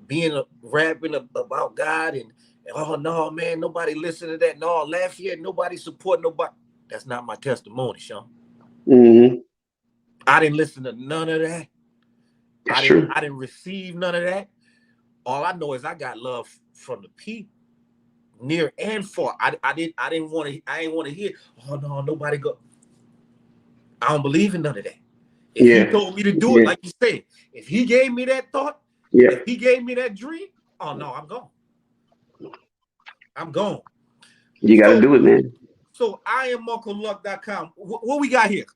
being rapping about God and oh no man, nobody listen to that. No, Lafayette, nobody support nobody. That's not my testimony, Shawn. Hmm. I didn't listen to none of that. That's true. I didn't receive none of that. All I know is I got love from the people near and far. I didn't want to I ain't want to hear, oh no, nobody go. I don't believe in none of that. If he Yeah. told me to do it, Yeah. like you said, if he gave me that thought, Yeah. if he gave me that dream, oh no, I'm gone. I'm gone. You got to So do it, man. so I am UncleLuck.com. What we got here?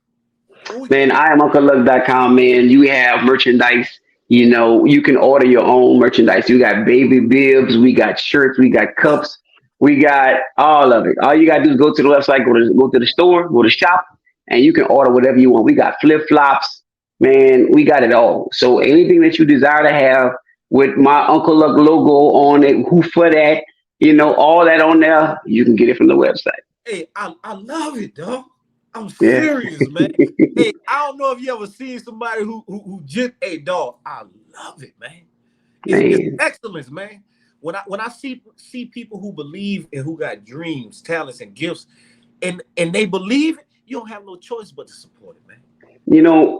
What we, Man, I am UncleLuck.com, man. You have merchandise. You know, you can order your own merchandise. We got baby bibs, we got shirts, we got what? cups, we got all of it. All you gotta do is go to the website, go to the store, go to shop, and you can order whatever you want. We got flip flops, man. We got it all. So anything that you desire to have with my Uncle Luck logo on it, who for that, all that on there, you can get it from the website. Hey, I love it, dog. I'm Yeah, serious, man. Hey, I don't know if you ever seen somebody who just hey dog. I love it, man. It's man. excellence, man. When I see people who believe and who got dreams, talents, and gifts, and they believe it, you don't have no choice but to support it, man.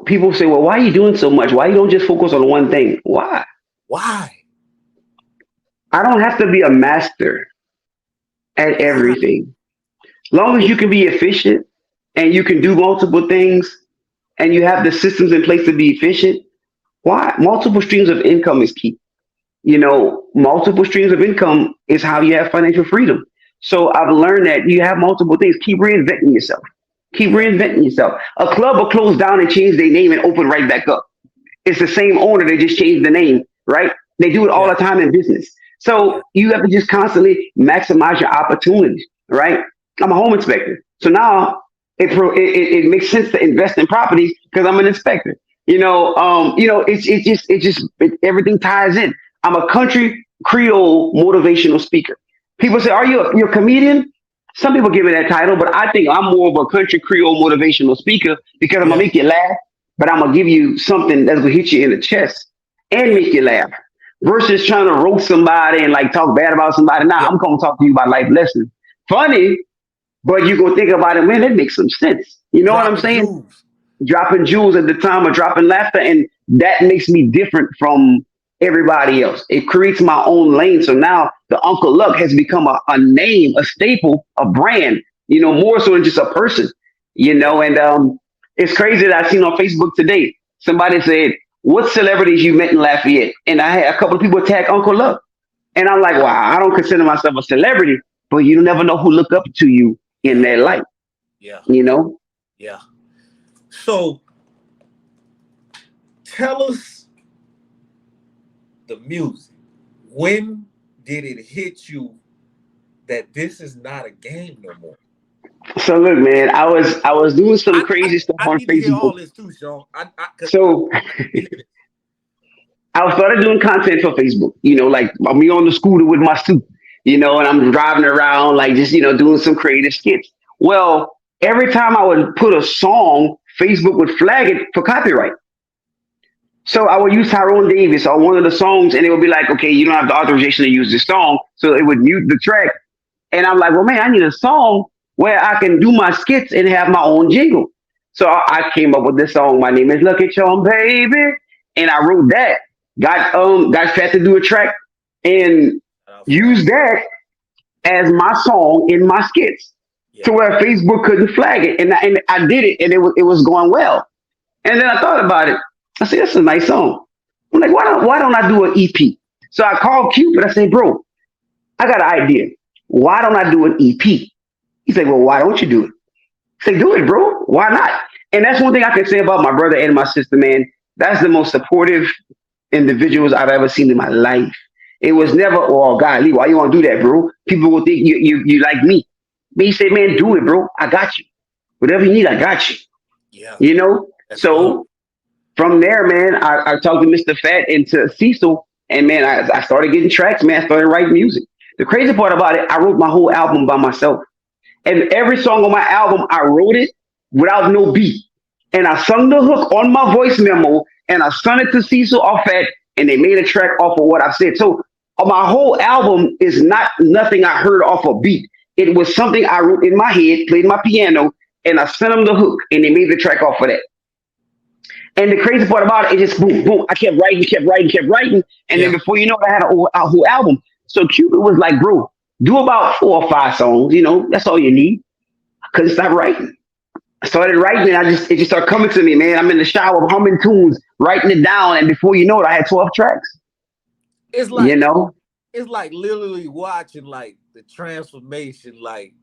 People say, well, why are you doing so much? Why you don't just focus on one thing? Why? Why? I don't have to be a master at Why? everything. Long as you can be efficient and you can do multiple things and you have the systems in place to be efficient, why? Multiple streams of income is key. Multiple streams of income is how you have financial freedom. So I've learned that you have multiple things. Keep reinventing yourself. Keep Yeah, reinventing yourself. A club will close down and change their name and open right back up. It's the same owner. They just changed the name, right? They do it all yeah, the time in business. yeah, So you have to just constantly maximize your opportunities, right? I'm a home inspector. So now it makes sense to invest in properties because I'm an inspector. Everything ties in. I'm a country Creole motivational speaker. People say, "Are you're a comedian?" Some people give me that title, but I think I'm more of a country Creole motivational speaker because I'm gonna yeah, make you laugh, but I'm gonna give you something that's gonna hit you in the chest and yeah, make you laugh. Versus trying to roast somebody and like talk bad about somebody. Now yeah. I'm gonna talk to you about life lessons. Funny, but you gonna think about it, man, that makes some sense. You know what I'm Dropping saying? jewels. Dropping jewels at the time of dropping laughter, and that makes me different from everybody else. It creates my own lane. So now the Uncle Luck has become a name, a staple, a brand, more so than just a person, Yeah, and it's crazy that I seen on Facebook today. Somebody said, what celebrities you met in Lafayette? And I had a couple of people tag Uncle Luck. And I'm like, wow, I don't consider myself a celebrity, but you never know who look up to you in yeah, their life, yeah, you know? yeah. So tell us the music. When did it hit you that this is not a game no more? So look, man, I was doing some crazy stuff I on need to hear Facebook. all this too, Shawn. Cause So I I started doing content for Facebook, like me on the scooter with my suit, and I'm driving around, like just, doing some creative skits. Well, every time I would put a song, Facebook would flag it for copyright. So I would use Tyrone Davis on one of the songs, and it would be like, okay, you don't have the authorization to use this song. So it would mute the track. And I'm like, well, man, I need a song where I can do my skits and have my own jingle. So I came up with this song. My name is Lucky Shawn, baby, and I wrote that. Got Fat to do a track and fat. used that as my song in my skits to Yeah, where Facebook couldn't flag it, and I did it, and it was going well. And then I thought about it. I said, "That's a nice song." I'm like, why don't I do an EP? So I called Cupid. I said, "Bro, I got an idea. Why don't I do an EP?" He said, "Well, why don't you do it?" I said, "Do it, bro. Why not?" And that's one thing I can say about my brother and my sister, man. That's the most supportive individuals I've ever seen in my life. It was never, oh God, Lee, why you want to do that, bro? People will think you like me. But he said, man, do it, bro. I got you. Whatever you need, I got you. yeah. You know? That's love. So from there, man, I talked to Mr. Fat and to Cecil, and man, I started getting tracks, man. I started writing music. The crazy part about it, I wrote my whole album by myself. And every song on my album, I wrote it without no beat. And I sung the hook on my voice memo, and I sung it to Cecil off that, and they made a track off of what I said. So my whole album is not nothing I heard off a beat. It was something I wrote in my head, played my piano, and I sent them the hook, and they made the track off of that. And the crazy part about it, it just boom, boom. I kept writing, kept writing, kept writing. And then before you know it, I had a whole album. So Cupid was like, bro, do about 4 or 5 songs. You know, that's all you need. I couldn't stop writing. I started writing, and it just started coming to me, man. I'm in the shower humming tunes, writing it down, and before you know it, I had 12 tracks. It's like, you know, it's like literally watching like the transformation, like,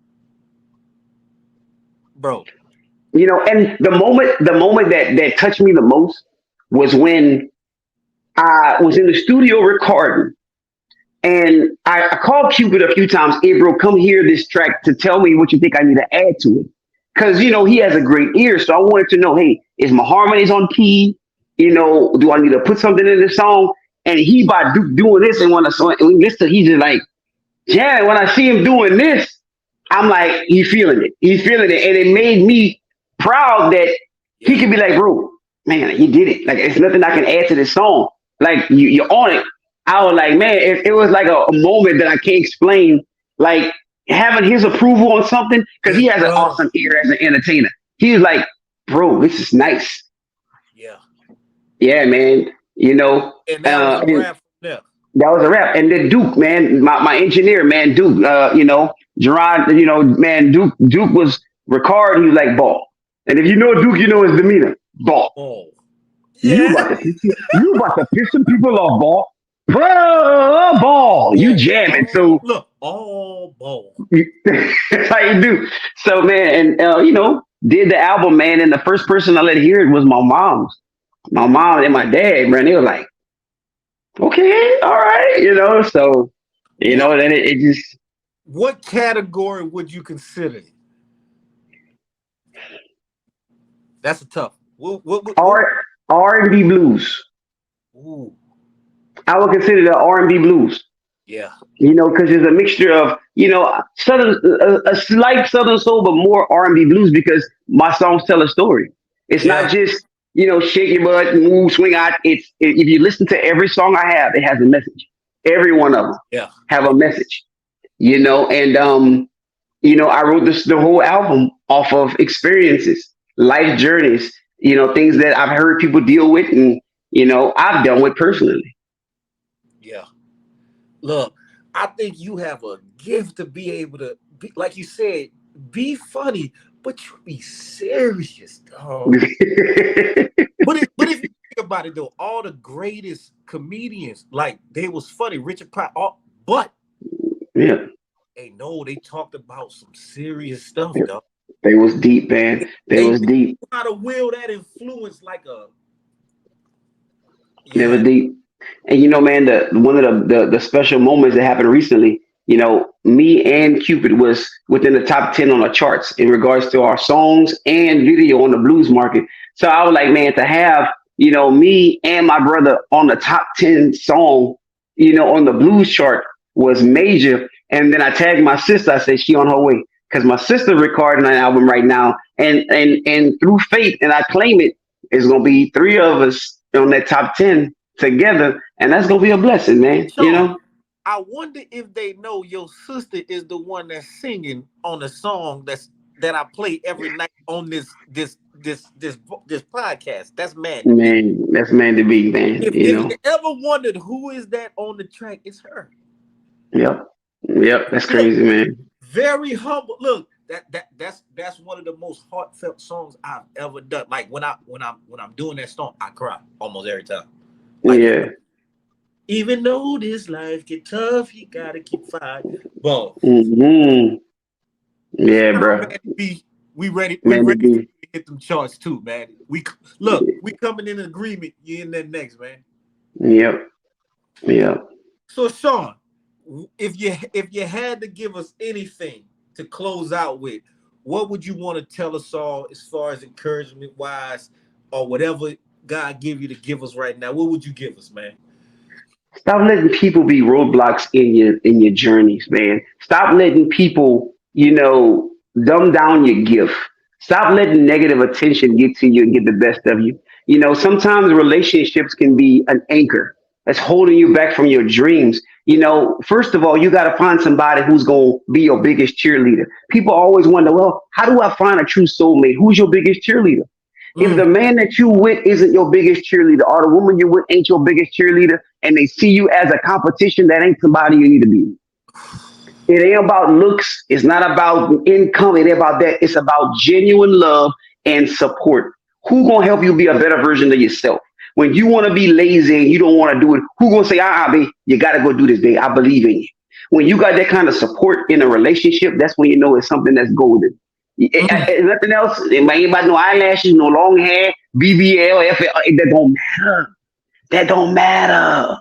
bro. You know, and the moment that touched me the most was when I was in the studio recording, and I called Cupid a few times. Hey, bro, come hear this track to tell me what you think I need to add to it. Because, you know, he has a great ear. So I wanted to know, hey, is my harmonies on key? You know, do I need to put something in this song? And he by doing this, and when we listen, he's just like, yeah, when I see him doing this, I'm like, he's feeling it. He's feeling it. And it made me proud that he could be like, bro, man, he did it. Like, it's nothing I can add to this song. Like, you're on it. I was like, man, it was like a moment that I can't explain. Like, having his approval on something, because he has an awesome ear as an entertainer. He was like, bro, this is nice. Yeah. Yeah, man. You know, and that was a rap from there. That was a rap. And then Duke, man, my engineer, man, Duke, you know, Gerard, you know, man, Duke was recording, he was like, ball. And if you know Duke, you know his demeanor. Ball. Oh. Yeah. You about to piss some people off, ball. Bro, ball. You jamming. So look, all ball. That's how you do. So man, and you know, did the album, man, and the first person I let hear it was my mom's. My mom and my dad, man, they were like, okay, all right, you know. So, you know, then it just. What category would you consider it? That's a tough. What? R&B blues. Ooh. I would consider the R&B blues. Yeah. You know, because there's a mixture of, you know, southern, a slight southern soul, but more R&B blues, because my songs tell a story. It's not just, you know, shake your butt, move, swing out. If you listen to every song I have, it has a message. Every one of them have a message. You know, and you know, I wrote the whole album off of experiences, life journeys, you know, things that I've heard people deal with, and you know, I've dealt with personally. Yeah. Look, I think you have a gift to be able to be, like you said, be funny, but you be serious, dog. but if you think about it though, all the greatest comedians, like, they was funny, Richard Pryor, but yeah, they talked about some serious stuff, dog. They was deep, man. They was deep. How to wield that influence like a. They were deep. And you know, man, one of the special moments that happened recently, you know, me and Cupid was within the top 10 on the charts in regards to our songs and video on the blues market. So I was like, man, to have, you know, me and my brother on the top 10 song, you know, on the blues chart was major. And then I tagged my sister. I said, she on her way, because my sister recording an album right now. And through fate, and I claim it, it's going to be 3 of us on that top 10 together, and that's gonna be a blessing, man. Shawn, you know, I wonder if they know your sister is the one that's singing on the song that I play every night on this podcast. That's mad, man. That's mad to be, man. If you ever wondered who is that on the track, it's her. Yep. That's crazy, man. Very humble. Look, that's one of the most heartfelt songs I've ever done. Like when I'm doing that song, I cry almost every time. Like, yeah. Even though this life get tough, you gotta keep fighting. Well, yeah, bro. We ready to hit them charts too, man. We coming in agreement. You in that next, man. Yep. So Shawn, if you had to give us anything to close out with, what would you want to tell us all as far as encouragement wise, or whatever God give you to give us right now, what would you give us, man? Stop letting people be roadblocks in your journeys, man. Stop letting people, dumb down your gift. Stop letting negative attention get to you and get the best of you. Sometimes relationships can be an anchor that's holding you back from your dreams. First of all, you got to find somebody who's going to be your biggest cheerleader. People always wonder, well, how do I find a true soulmate? Who's your biggest cheerleader? If the man that you with isn't your biggest cheerleader, or the woman you with ain't your biggest cheerleader, and they see you as a competition, that ain't somebody you need to be with. It ain't about looks. It's not about income. It ain't about that. It's about genuine love and support. Who gonna help you be a better version of yourself? When you want to be lazy and you don't want to do it, who gonna say, babe, you gotta go do this, babe. I believe in you. When you got that kind of support in a relationship, that's when you know it's something that's golden. Nothing else. It ain't about no eyelashes, no long hair, BBL, FL. That don't matter. That don't matter.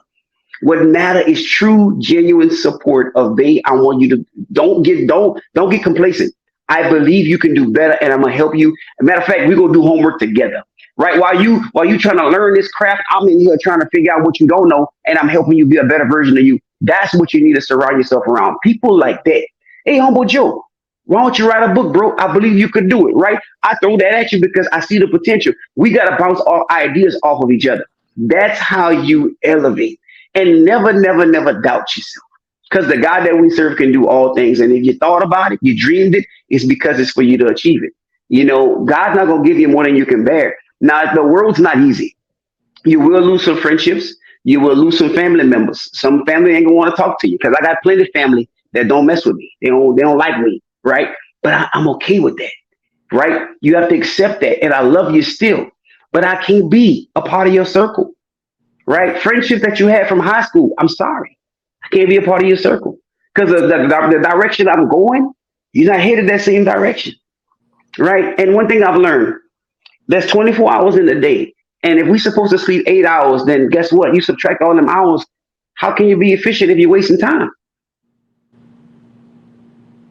What matter is true, genuine support of, babe, I want you to don't get complacent. I believe you can do better, and I'm gonna help you. As a matter of fact, we're gonna do homework together. Right? While you trying to learn this craft, I'm in here trying to figure out what you don't know, and I'm helping you be a better version of you. That's what you need to surround yourself around. People like that. Hey, Humble Joe, why don't you write a book, bro? I believe you could do it, right? I throw that at you because I see the potential. We got to bounce our ideas off of each other. That's how you elevate. And never, never, never doubt yourself. Because the God that we serve can do all things. And if you thought about it, you dreamed it, it's because it's for you to achieve it. God's not going to give you more than you can bear. Now, the world's not easy. You will lose some friendships. You will lose some family members. Some family ain't going to want to talk to you because I got plenty of family that don't mess with me. They don't like me, right? But I'm okay with that, right? You have to accept that. And I love you still. But I can't be a part of your circle. Right? Friendship that you had from high school, I'm sorry. I can't be a part of your circle. Because the direction I'm going, you're not headed that same direction. Right? And one thing I've learned, there's 24 hours in the day. And if we're supposed to sleep 8 hours, then guess what? You subtract all them hours. How can you be efficient if you're wasting time?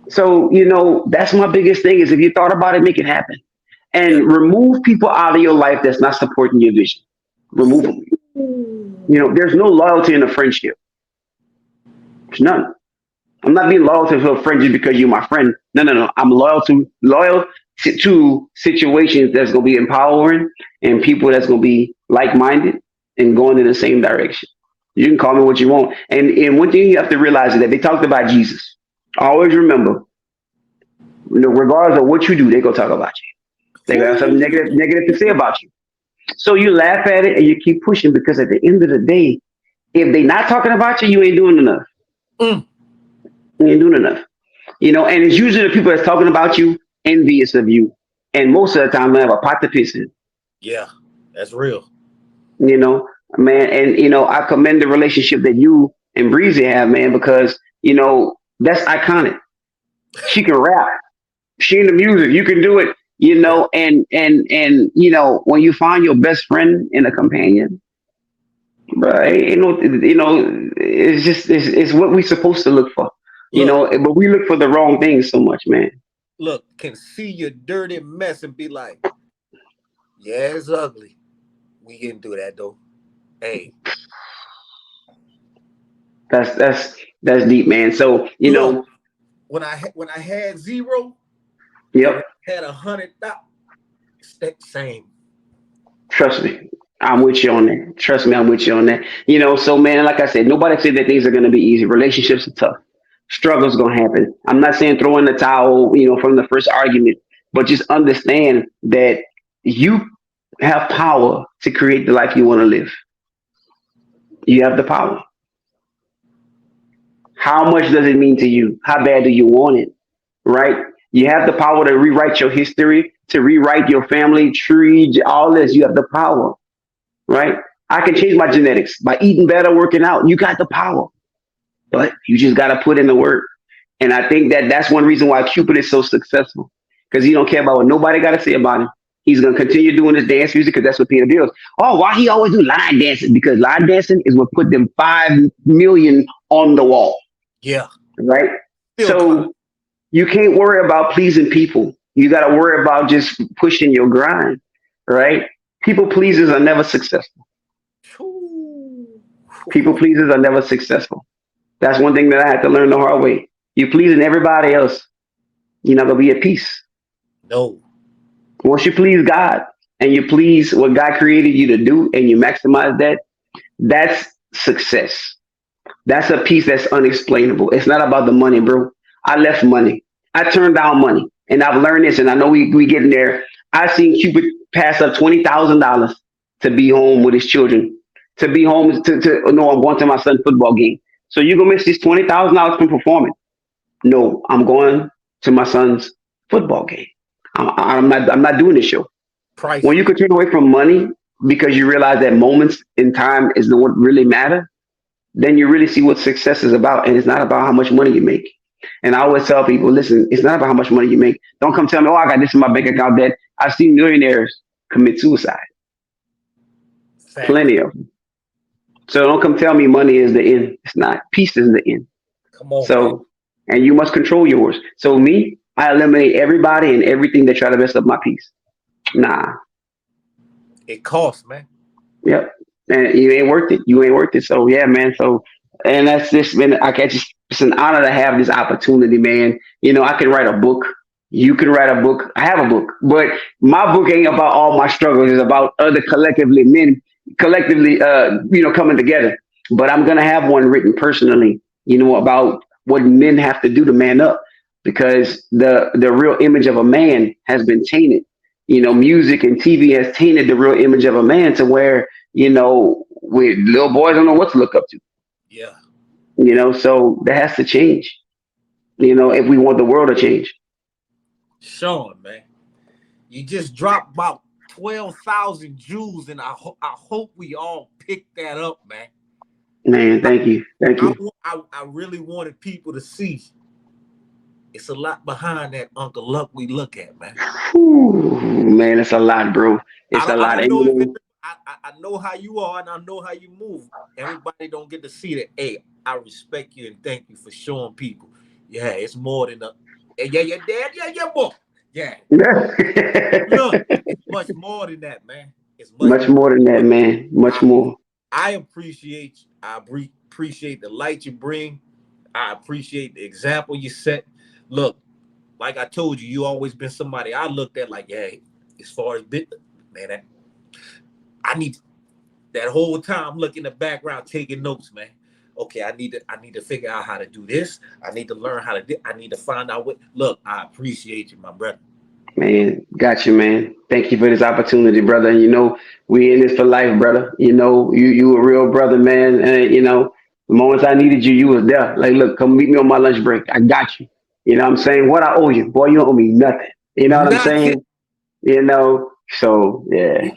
So, that's my biggest thing is if you thought about it, make it happen. And remove people out of your life that's not supporting your vision. Remove them. There's no loyalty in a friendship. There's none. I'm not being loyal to a friend just because you're my friend. No. I'm loyal to situations that's going to be empowering and people that's going to be like-minded and going in the same direction. You can call me what you want. And one thing you have to realize is that they talked about Jesus. Always remember, regardless of what you do, they're going to talk about you. They're going to have something negative to say about you. So you laugh at it and you keep pushing because at the end of the day, if they're not talking about you, you ain't doing enough. You ain't doing enough. And it's usually the people that's talking about you envious of you. And most of the time they have a pot to piss in. Yeah, that's real. Man, and I commend the relationship that you and Breezy have, man, because that's iconic. She can rap. She in the music. You can do it. And when you find your best friend and a companion, right? It's what we're supposed to look for, but we look for the wrong things so much, man. Look, can see your dirty mess and be like, yeah, it's ugly. We can do that though. Hey, that's deep, man. So look, when I had zero. Yep. Had $100. Same. Trust me. I'm with you on that. Trust me, I'm with you on that. So man, like I said, nobody said that things are gonna be easy. Relationships are tough. Struggles gonna happen. I'm not saying throw in the towel, from the first argument, but just understand that you have power to create the life you want to live. You have the power. How much does it mean to you? How bad do you want it? Right? You have the power to rewrite your history, to rewrite your family tree, all this. You have the power, right? I can change my genetics by eating better, working out. You got the power, but you just got to put in the work. And I think that's one reason why Cupid is so successful, because he don't care about what nobody got to say about him. He's going to continue doing his dance music because that's what pays the bills. Oh, why he always do line dancing? Because line dancing is what put them 5 million on the wall. Yeah. Right? So you can't worry about pleasing people. You got to worry about just pushing your grind, right? People pleasers are never successful. Ooh. People pleasers are never successful. That's one thing that I had to learn the hard way. You pleasing everybody else, you're not gonna be at peace. No. Once you please God and you please what God created you to do and you maximize that, that's success. That's a piece that's unexplainable. It's not about the money, bro. I left money. I turned down money. And I've learned this, and I know we getting there. I've seen Cupid pass up $20,000 to be home with his children. To be home to no, I'm going to my son's football game. So you're gonna miss these $20,000 from performing. No, I'm going to my son's football game. I'm not doing this show. When Priceless. you can turn away from money because you realize that moments in time is the what really matter, then you really see what success is about. And it's not about how much money you make. And I always tell people, listen, it's not about how much money you make. Don't come tell me, oh, I got this in my bank account that I've seen millionaires commit suicide. Fact. Plenty of them. So don't come tell me money is the end. It's not. Peace is the end. Come on, man. So, and you must control yours. So me, I eliminate everybody and everything that try to mess up my peace. Nah. It costs, man. Yep. And you ain't worth it. You ain't worth it. So yeah, man. So, and that's just been, it's an honor to have this opportunity, man. You know, I can write a book. You can write a book. I have a book, but my book ain't about all my struggles. It's about other men collectively, coming together. But I'm going to have one written personally, about what men have to do to man up, because the real image of a man has been tainted. Music and TV has tainted the real image of a man to where, little boys don't know what to look up to. Yeah. So that has to change, if we want the world to change. Shawn, man, you just dropped about 12,000 Jews, and I hope we all pick that up, man. Man, thank you. Thank you. I really wanted people to see it's a lot behind that Uncle Luck we look at, man. Whew, man, it's a lot, bro. It's a lot. I know how you are, and I know how you move. Everybody don't get to see that. Hey, I respect you and thank you for showing people. Yeah, it's more than a. Yeah, your dad. Yeah, boy. Yeah. Look, it's much more than that, man. It's much more than that, man. Much more. I appreciate you. I appreciate the light you bring. I appreciate the example you set. Look, like I told you, you always been somebody I looked at like, yeah, as far as man, I need that whole time looking in the background taking notes, man. Okay, I need to figure out how to do this. I need to learn how to do. I need to find out what. Look, I appreciate you, my brother. Man, got you, man. Thank you for this opportunity, brother. We in this for life, brother. You a real brother, man. And the moments I needed you, you was there. Like, look, come meet me on my lunch break. I got you. What I'm saying? What I owe you, boy, you don't owe me nothing. You know what I'm saying? So yeah.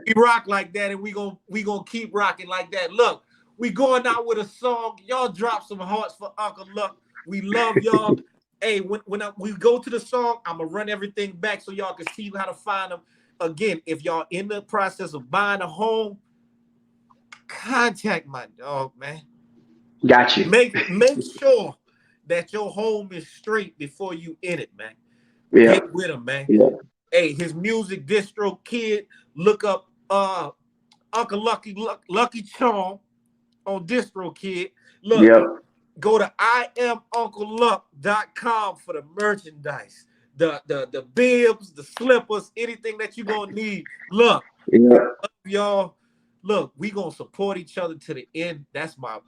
We rock like that, and we gonna keep rocking like that. Look, we going out with a song. Y'all drop some hearts for Uncle Luck. We love y'all. Hey, when we go to the song, I'm gonna run everything back so y'all can see how to find them. Again, if y'all in the process of buying a home, contact my dog, man. Got you. Make sure that your home is straight before you in it, man. Yeah. Get with him, man. Yeah. Hey, his music, Distro Kid. Look up Uncle Lucky Shawn on Distro Kid. Look, Go to IamUncleLuck.com for the merchandise, the bibs, the slippers, anything that you're gonna need. Look, y'all. Look, we gonna support each other to the end. That's my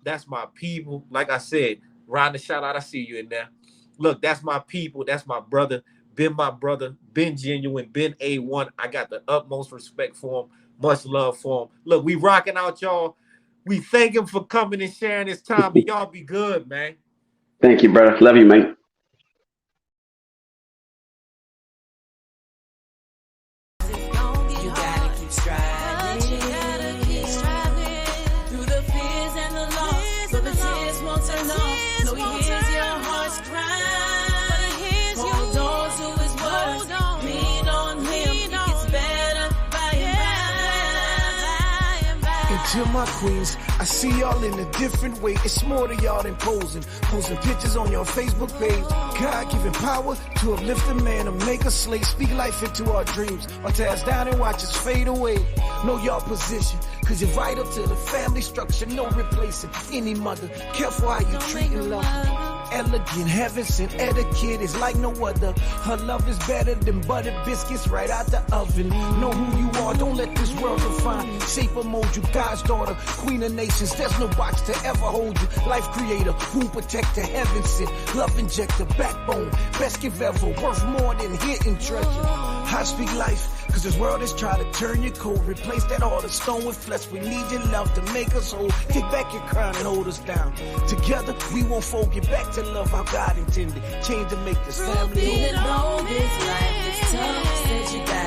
people. Like I said, Ron the shout out. I see you in there. Look, that's my people. That's my brother. Been my brother. Been genuine. Been A1. I got the utmost respect for him. Much love for him. Look, we rocking out, y'all. We thank him for coming and sharing his time. But y'all be good, man. Thank you, brother. Love you, man. You gotta keep striving. Through the fears and the loss, but the tears won't turn off. No, he hears your heart's cry. Hold on to his words. Lean on him. It gets better by and by. To my queens, I see y'all in a different way. It's more to y'all than posing. Posting pictures on your Facebook page. God giving power to uplift a man, to make a slave. Speak life into our dreams, or tear us down and watch us fade away. Know your position, cause you're vital to the family structure. No replacing any mother. Careful how you treating love. Elegant, heaven sent etiquette is like no other. Her love is better than buttered biscuits right out the oven. Know who you are, don't let this world define. Shape or mold you, God's daughter, queen of nations. There's no box to ever hold you. Life creator, womb protector, heaven sent. Love injector, backbone, best gift ever. Worth more than hidden treasure. I speak life, cause this world is trying to turn you cold. Replace that heart of stone with flesh. We need your love to make us whole. Take back your crown and hold us down. Together, we won't fold. Get back to love how God intended. Change to make this family Even though this life is tough, said you got